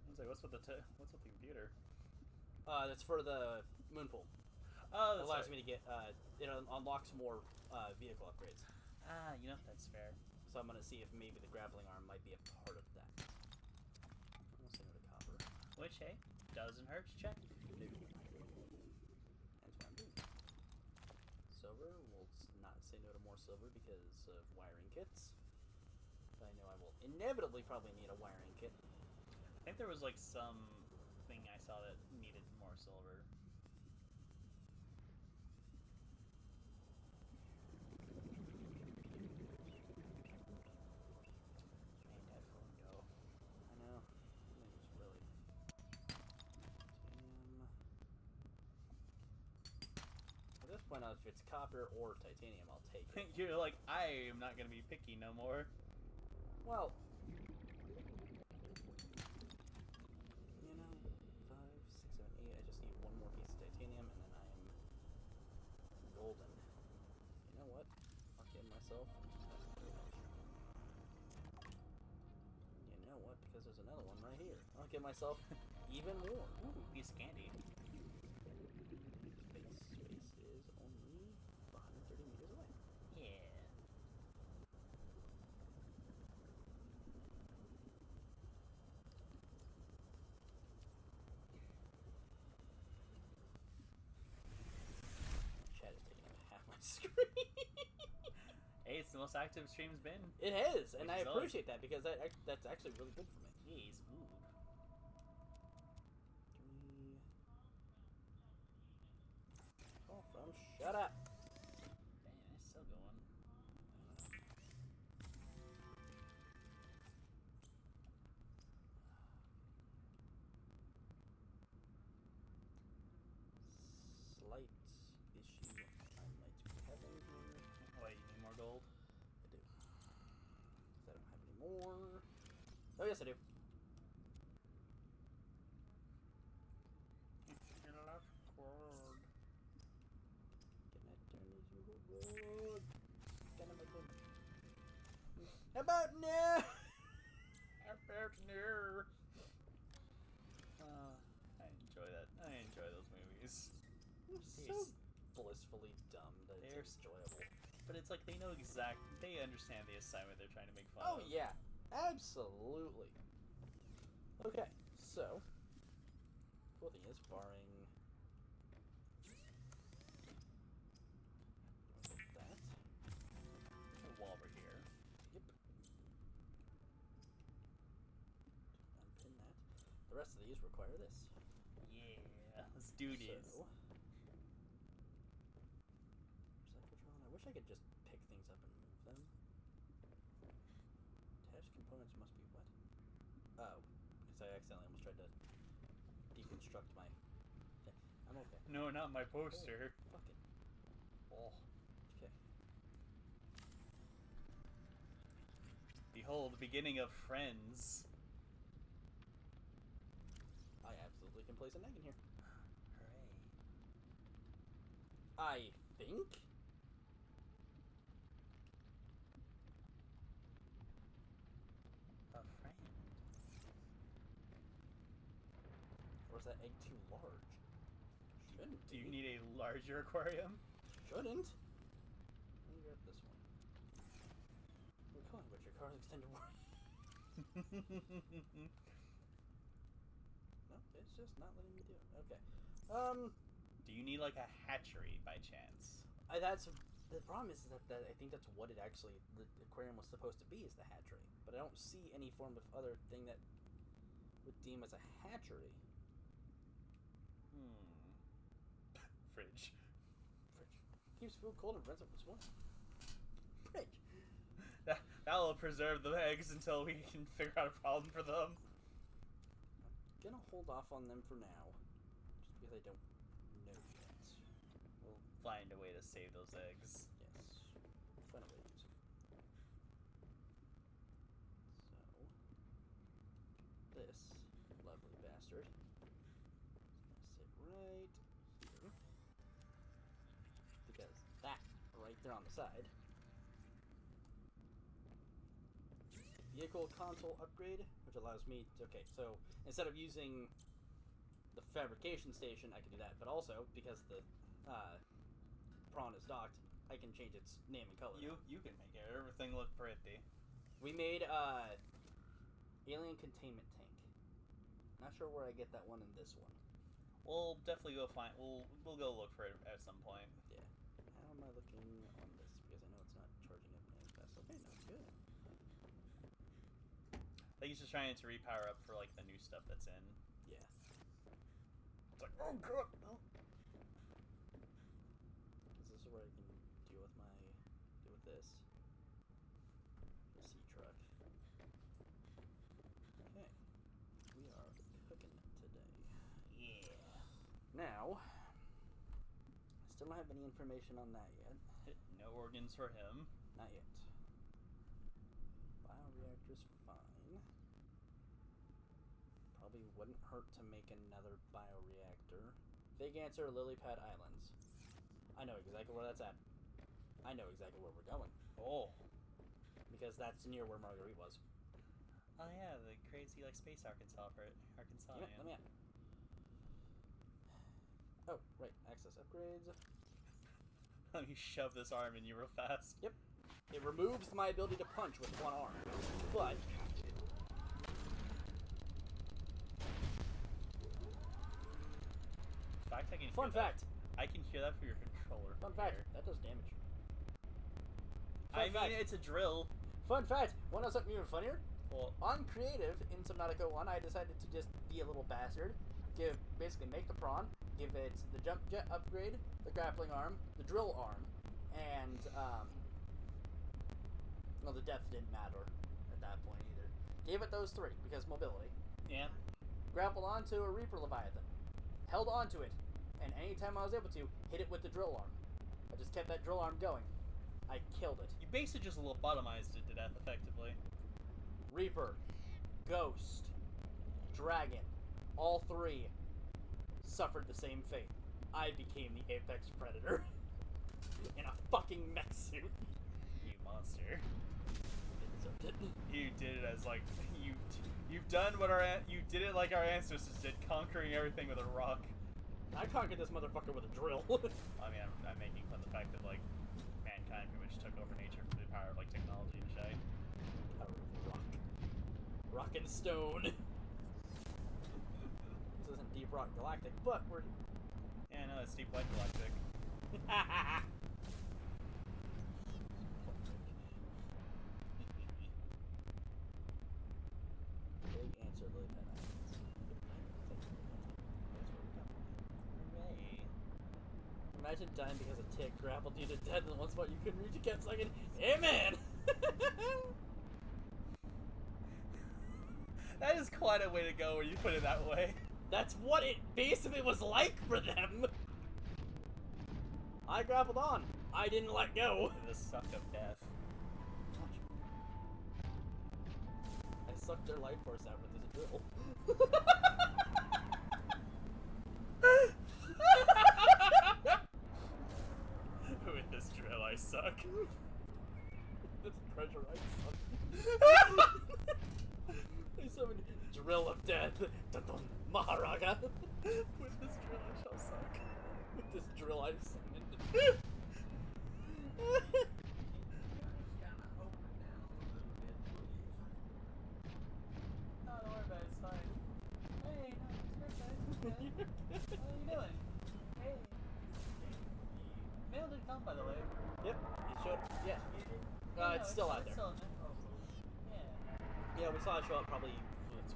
was like, what's with the computer? That's for the moon pool. Oh, It that's allows right. me to get it unlocks more vehicle upgrades. Ah, you know, that's fair. So I'm gonna see if maybe the grappling arm might be a part of that. I'll say no to copper. Which, hey, doesn't hurt to check. No. That's what I'm doing. Silver, we'll not say no to more silver because of wiring kits. But I know I will inevitably probably need a wiring kit. I think there was like some thing I saw that needed more silver. Man, that phone go. I know. I think it's really. At this point out if it's copper or titanium, I'll take it. You're like, I am not gonna be picky no more. Well, you know, 5, 6, 7, 8. I just need one more piece of titanium, and then I am golden. You know what? I'll give myself. You know what? Because there's another one right here. I'll give myself even more. Ooh, piece of candy. Space is only 130 meters away. Yeah. Chat is taking up half my screen. Hey, it's the most active stream's been. It is, and Which I is appreciate that because that's actually really good for me. Jeez, ooh. Call from shut up. Dang, it's still going. Slight issue I might be having here. Wait, you need more gold? I do. 'Cause I don't have any more. Oh yes, I do. Your left cord. Can I turn this into a road? Can I make one? How about now? About near. I enjoy that. I enjoy those movies. So blissfully dumb that They're it's enjoyable. But it's like they know they understand the assignment they're trying to make fun Oh of. yeah, absolutely. Okay, so cool thing is, barring that, While we're here. yep, unpin that. The rest of these require this. Yeah, let's do these. So, Cyclotron. I wish I could just pick things up and move them. Attached components must be what? Oh, because I accidentally almost tried to deconstruct my. Okay, I'm okay. No, not my poster. Oh, fuck it. Oh. Okay. Behold, the beginning of Friends. I absolutely can place an egg in here. Hooray. I think. A friend. Or is that egg too large? Shouldn't Do you be. need a larger aquarium? Shouldn't. Let me grab this one. We're calling what your car's extended warranty. No, it's just not letting me do it. Okay. Do you need like a hatchery by chance? That's the problem is that I think that's what it actually the aquarium was supposed to be is the hatchery, but I don't see any form of other thing that would deem as a hatchery. Fridge. Keeps food cold and prevents it from spoiling. Fridge. That'll preserve the eggs until we can figure out a problem for them. I'm gonna hold off on them for now, just because I don't know yet. We'll find a way to save those eggs. Yes, find a way to use them. So, this lovely bastard is gonna sit right here, because that right there on the side. Vehicle console upgrade, which allows me to, okay, so instead of using the fabrication station, I can do that, but also, because the prawn is docked, I can change its name and color. You can make everything look pretty. We made alien containment tank. Not sure where I get that one in this one. We'll definitely go find. We'll go look for it at some point. Yeah. How am I looking on this? Because I know it's not charging up as fast. Okay, no, it's good. I think he's just trying to repower up for like the new stuff that's in. Yeah. It's like, oh god, no. Is this where I can deal with this? The sea truck. Okay. We are cooking today. Yeah. Now, I Still don't have any information on that yet. No organs for him. Not yet. Bioreactor's fine. Probably wouldn't hurt to make another bioreactor. Vague answer, Lily Pad Islands. I know exactly where that's at. I know exactly where we're going. Oh. Because that's near where Marguerite was. Oh yeah, the crazy like space Arkansas for it. Arkansas. Yeah, let me out. Oh, right. Access upgrades. Let me shove this arm in you real fast. Yep. It removes my ability to punch with one arm. But... fact, I can Fun hear fact. That. I can hear that from your controller. Fun fact. That does damage. I mean, it's a drill. Fun fact. Want to know something even funnier? Well, On creative, in Subnautica 1, I decided to just be a little bastard. Basically make the prawn, give it the jump jet upgrade, the grappling arm, the drill arm, and, well, the depth didn't matter at that point either. Gave it those three, because mobility. yeah. Grappled onto a Reaper Leviathan. Held onto it, and anytime I was able to, hit it with the drill arm. I just kept that drill arm going. I killed it. You basically just lobotomized it to death, effectively. Reaper, Ghost, Dragon, all three suffered the same fate. I became the apex predator in a fucking mech suit. You monster. It. You did it as like you've done what you did it like our ancestors did, conquering everything with a rock. I conquered this motherfucker with a drill. I mean, I'm making fun of the fact that like mankind pretty much took over nature for the power of like technology and shit. Power of rock. Rock and stone. This isn't Deep Rock Galactic, but we're... Yeah, no, it's Deep White Galactic. Big answer, Lily Pad Islands. Hooray. Imagine dying because a tick grappled you to death in one spot you couldn't reach. You kept saying, "Hey, man!" That is quite a way to go when you put it that way. That's what it basically was like for them. I grappled on. I didn't let go. The suck of death. I sucked their life force out with this drill. With this drill, I suck. This treasure I suck. They summoned Drill of Death. Dun dun. Maharaga. With this drill, I shall suck. With this drill I summoned. No, don't worry about it, it's fine. Hey, no, it's good, guys. What are you doing? Hey. Mail did come, by the way. Yep, it showed. Yeah. No, It's still out there. Still in there. Yeah. Yeah, we saw it show up probably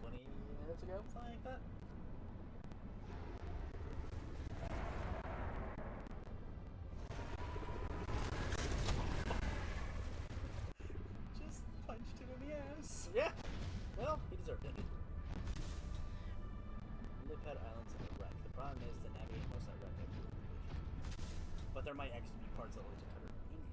20 minutes ago. Something like that. Just punched him in the ass. Yeah. Well, he deserved it. Lily Pad Islands in a wreck. The problem is to navigate most of that wreck. But there might actually be parts that will just cover in there.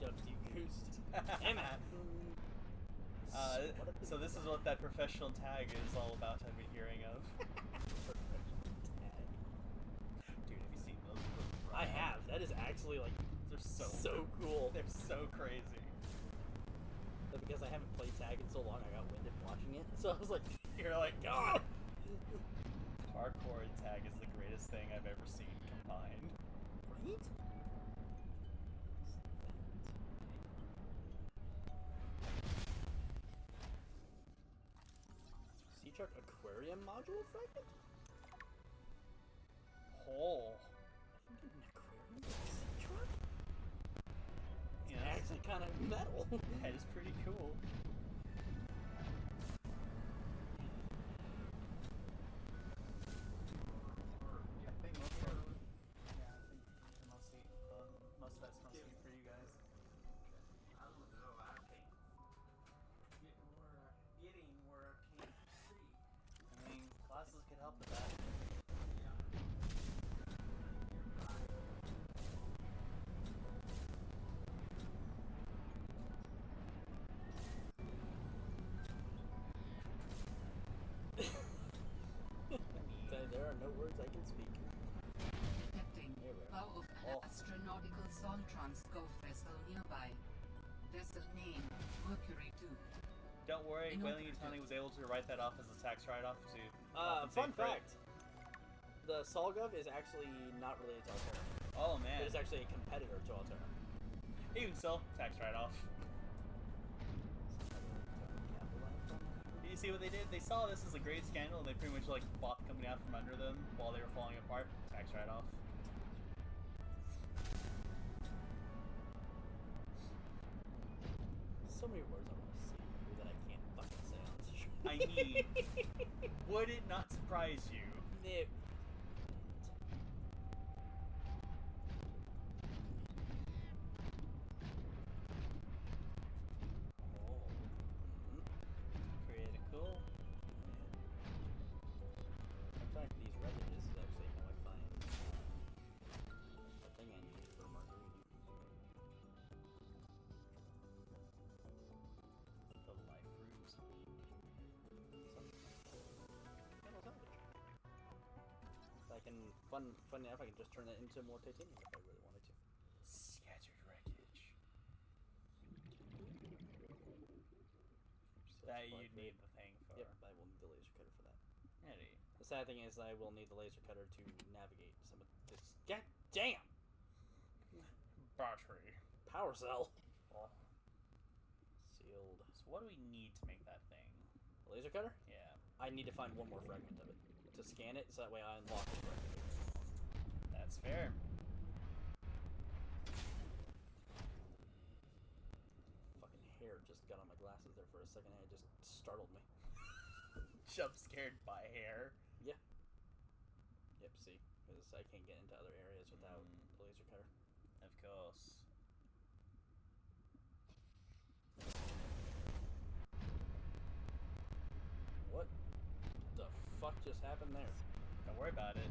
Dubsy Goose. Damn it. So this is what that professional tag is all about, I've been hearing of. Dude, have you seen those? I have. That is actually like They're so cool. They're so crazy. But because I haven't played tag in so long, I got winded watching it. So I was like, You're like, God! Hardcore and tag is the greatest thing I've ever seen combined. right? Sea Shark Aquarium module fragment? Oh. I think an aquarium with a sea shark? Yeah, It's actually kind of metal. that is pretty cool. I think most of that's mostly for you guys. no words I can speak. Detecting Here we are. bow of an astronautical Soltron vessel nearby. Vessel name, Mercury 2. Don't worry, In Whaling order Utani to- was able to write that off as a tax write-off to Fun compensate for it. fact. The Solgov is actually not related to Altera. Oh man. It is actually a competitor to Altera. Even still, tax write-off. You see what they did? They saw this as a great scandal and they pretty much like bought the company out from under them while they were falling apart. Tax write-off. So many words I want to say that I can't fucking say on this show. I mean, would it not surprise you? It Critical. In fact, these wreckages is actually how I find the thing I need for margarita. The life roots. If I can, fun enough, I can just turn that into more titanium if I really wanted to. Scattered wreckage. That you need the thing for. Yep, I will need the laser cutter for that. Ready. The sad thing is, I will need the laser cutter to navigate some of this. God damn! Battery. Power cell! Oh. Sealed. So what do we need to make that thing? Laser cutter? Yeah. I need to find one more fragment of it to scan it, so that way I unlock it. That's fair. Fucking hair just got on my glasses there for a second, and it just startled me. Jump scared by hair. Yeah. Yep, see? Because I can't get into other areas without the laser cutter. Of course. What the fuck just happened there? Don't worry about it.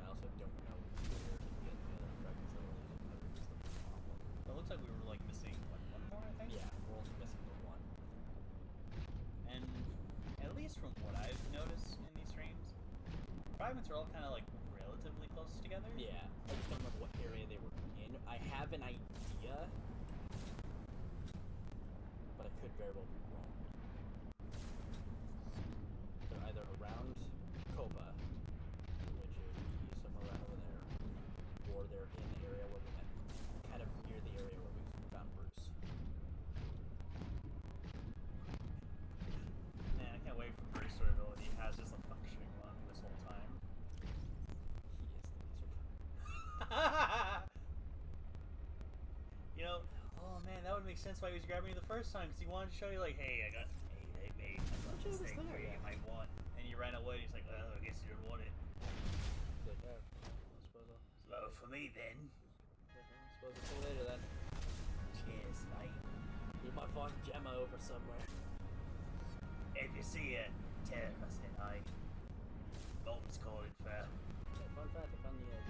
I also don't know where to get the other fragments of the laser cutter is the problem. It looks like we were like missing like one more, I think. Yeah, we're only missing the one. And at least from what I've noticed in these streams, fragments are all kind of like relatively close together. Yeah, I just don't remember what area they were in. I have an idea, but I could very well be wrong. They're either around Copa, which would be somewhere around over there, or they're in the area where we met, kind of near the area where we found Bruce. Man, I can't wait for Bruce to reveal he has just a functioning one this whole time. He is the laser cutter. You know, oh man, that would make sense why he was grabbing you the first time, because he wanted to show you like, hey, I got Which this is thing there, for you, yeah. you might want. And you ran away, he's like, well, I guess you don't want it. He's like, oh, I suppose I'll see you Well, later. for me then. I suppose I'll see you later then. Cheers, mate. You might find Gemma over somewhere. If you see her, tell her I said hi. Mom's calling for her. Yeah, fun fact, I found the Gemma.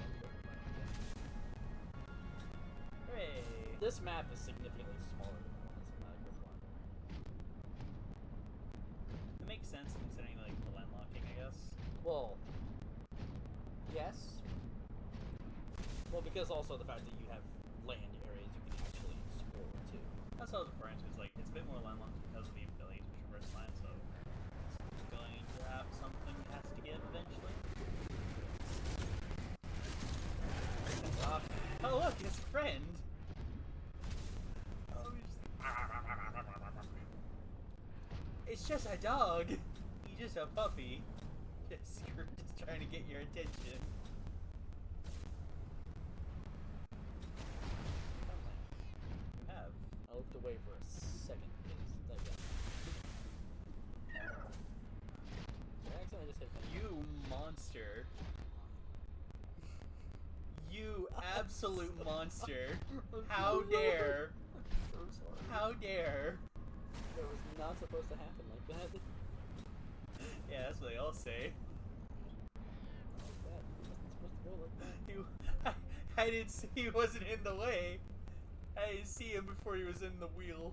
Hooray! This map is significantly smaller than the one. It's not a good one. It makes sense considering like the landlocking, I guess. Well, yes. Well, because also the fact that you have land areas you can actually explore too. That's what I was referring to. Is like it's a bit more landlocked because of the ability to traverse land, so it's going to have something has to give eventually. Oh look, his friend. Oh, it's just a dog. He's just a puppy. Just trying to get your attention. You have. I looked away for a second because I accidentally just hit You monster. You absolute monster. How dare. so sorry. How dare. That was not supposed to happen like that. Yeah, that's what they all say. Like that. It wasn't supposed to go like that. I didn't see he wasn't in the way. I didn't see him before he was in the wheel.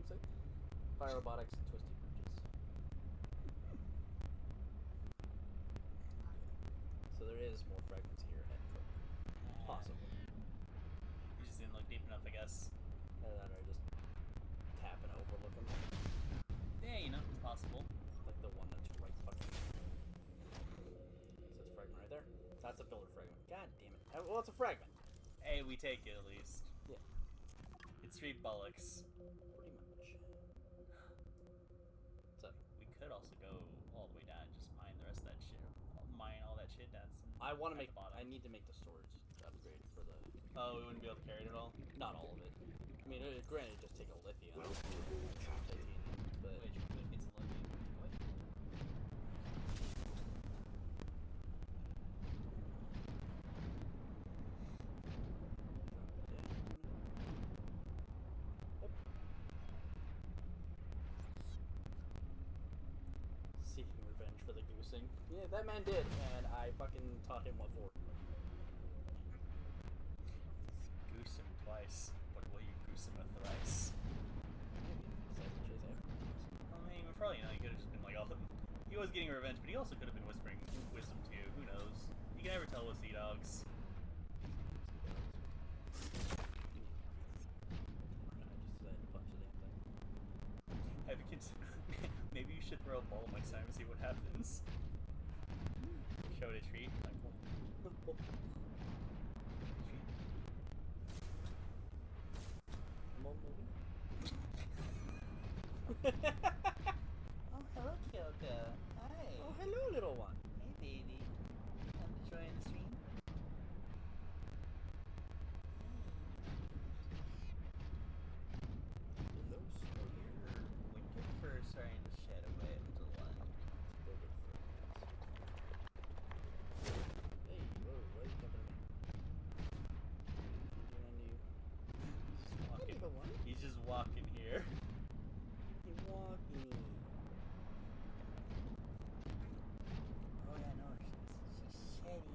sake? Fire robotics and twisty bridges. So there is more fragments here at Cook. Possibly. You just didn't look deep enough, I guess. Either that or I just tap and overlook them. Yeah, you know, it's possible. Like the one that's right fucking. It says fragment right there. That's a builder fragment. God damn it. Well, it's a fragment. Hey, we take it at least. Yeah. It's 3 bullocks. Pretty much. So We could also go all the way down and just mine the rest of that shit. Mine all that shit down. I want to at make. the bottom. I need to make the storage upgrade for the. Oh, we wouldn't be able to carry it at all? Not all of it. I mean, granted, just take a lithium, titanium, but Wait, you could get some lithium. What? seeking revenge for the goosing. Yeah, that man did, and I fucking taught him what for. Goose him twice, but will you goose him a thrice? I mean, probably, you know, he could have just been like, oh, he was getting revenge, but he also could have been whispering wisdom to you. Who knows? You can never tell with sea dogs. Have you considered? Maybe you should throw a ball next time and see what happens. Show it a treat. Like, Oh, hello, Kyoko. Hi. Oh, hello, little one. Hey, baby. I'm enjoying the stream. Hello, Sawyer. Wicked fur starting to shed away a little one. Hey, whoa, why are you jumping at me? walking. Little one. He's just walking here. You're walking. Oh, yeah, no, she's sheddy.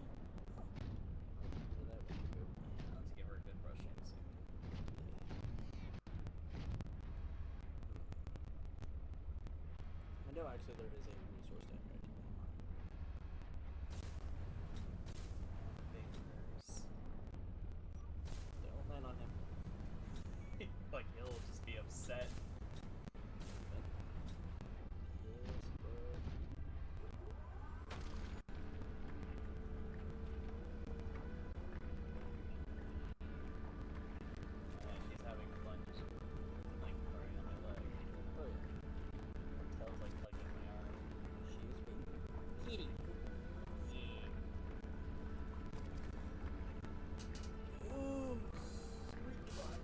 Where that one go? I'll have to give her a good brushing soon. I know actually there is a resource down here I do want to mine. Fingers. Don't land on him. Like, he'll just be upset. Yes, bro. And she's having fun just, like, purring on my leg. Oh yeah. Tail's, like, tugging my arm. She is being kitty. Oh, sweet butt.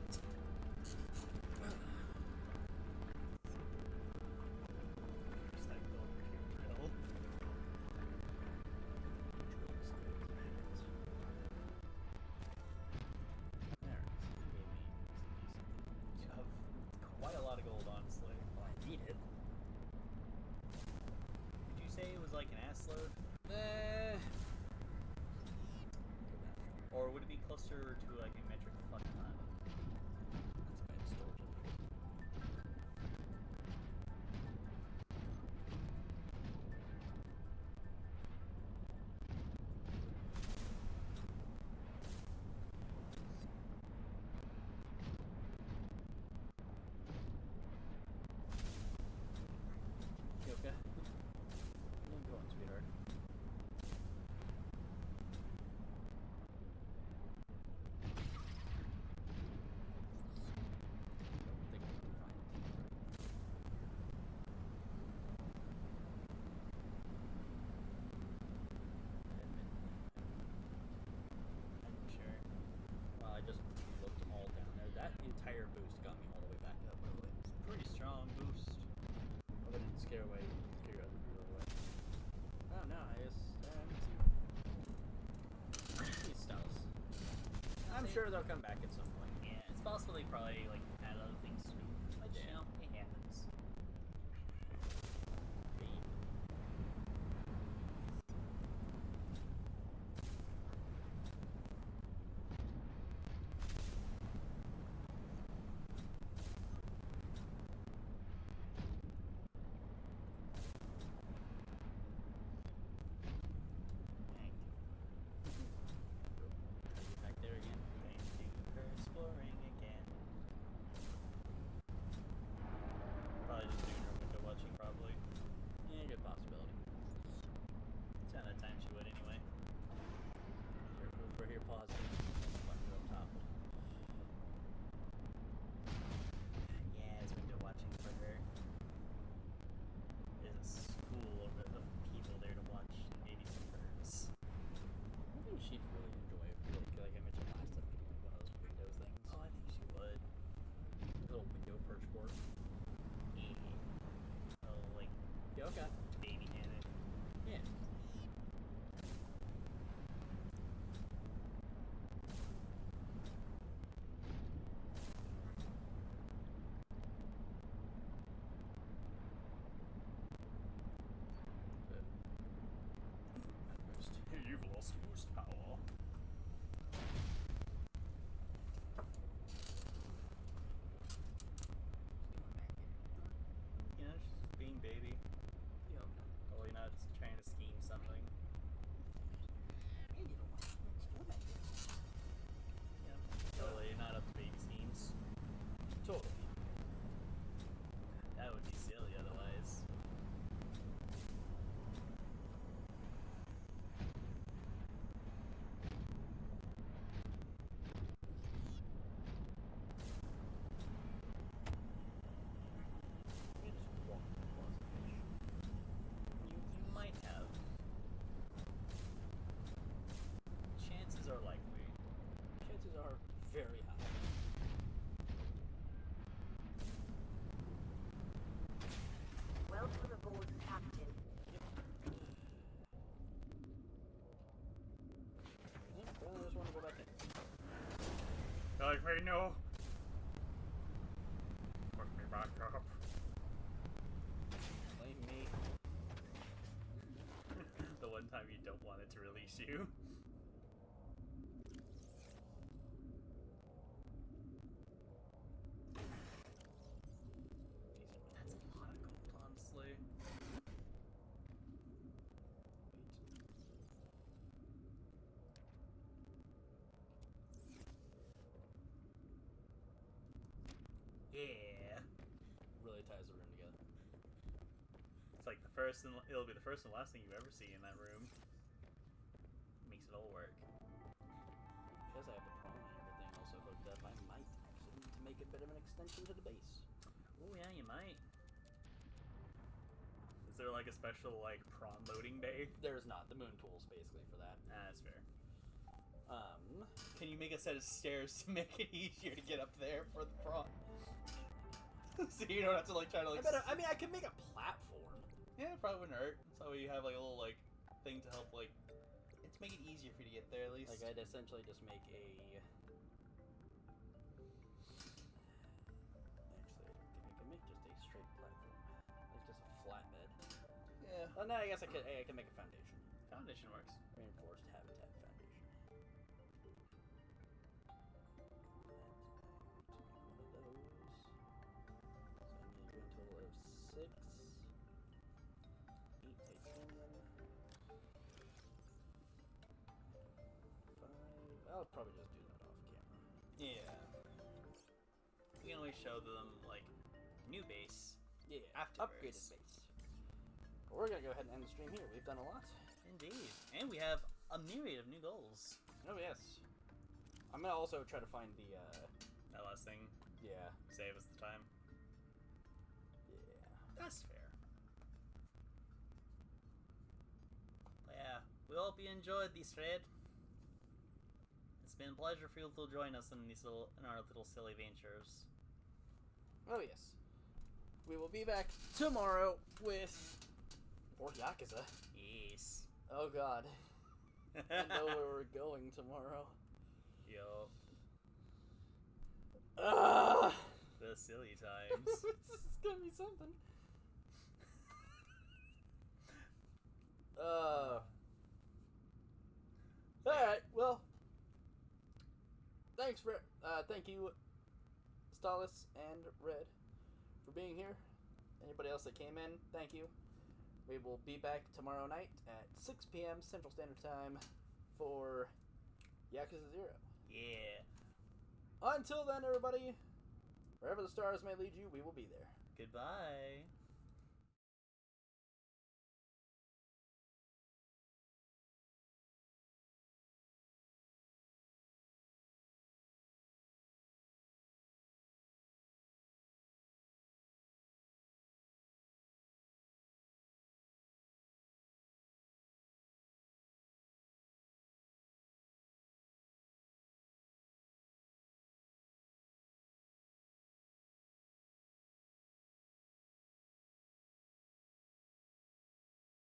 Just like, go over here, grill. There. You have quite a lot of gold, honestly. Well, I need it. Would you say it was like an ass load? Or would it be closer to like a metric fuck ton? That's a bad storage. You okay? Where you going, sweetheart? I'm sure. Well, I just looked all down there. That entire boost got me all the way back up, by the way. Pretty strong boost. I didn't scare away away. Oh no, I guess these styles. I'm sure they'll come back at some point. Yeah, it's possible they probably like add other things too. But you know, it happens. like, wait, no. Put me back up. Blame me. The one time you don't want it to release you. That's a lot of gold, honestly. Yeah. Really ties the room together. It's like the first and it'll be the first and last thing you ever see in that room. Makes it all work. Because I have the prawn and everything also hooked up, I might actually need to make a bit of an extension to the base. Oh yeah, you might. Is there like a special like prawn loading bay? There's not. The moon pool's basically for that. Ah, that's fair. Can you make a set of stairs to make it easier to get up there for the prawn? So you don't have to like try to like. I mean, I could make a platform. Yeah, it probably wouldn't hurt. So you have like a little like thing to help like. It's make it easier for you to get there at least. Like I'd essentially just make a. Actually, I can make just a straight platform. It's just a flat bed. Yeah. Oh no, I guess I could make a foundation. Foundation works. Reinforced habitat foundation. To make one of those. So I need a total of 6. 8 titanium. 5. I'll probably just do that off camera. Yeah. We can always show them like new base. Yeah, Afterwards. upgraded base. But we're gonna go ahead and end the stream here. We've done a lot. Indeed. And we have a myriad of new goals. Oh yes. I'm gonna also try to find the That last thing, yeah. save us the time. Yeah. That's fair. But yeah, we hope you enjoyed this thread. It's been a pleasure for you to join us in our little silly ventures. Oh yes. We will be back tomorrow with more Yakuza. Yes. Oh god. I know where we're going tomorrow. Yup. Ah! The silly times. This is gonna be something. Alright, well. Thank you, Stalis and Red, for being here. Anybody else that came in, thank you. We will be back tomorrow night at 6 p.m. Central Standard Time for Yakuza 0. Yeah. Until then, everybody, wherever the stars may lead you, we will be there. Goodbye.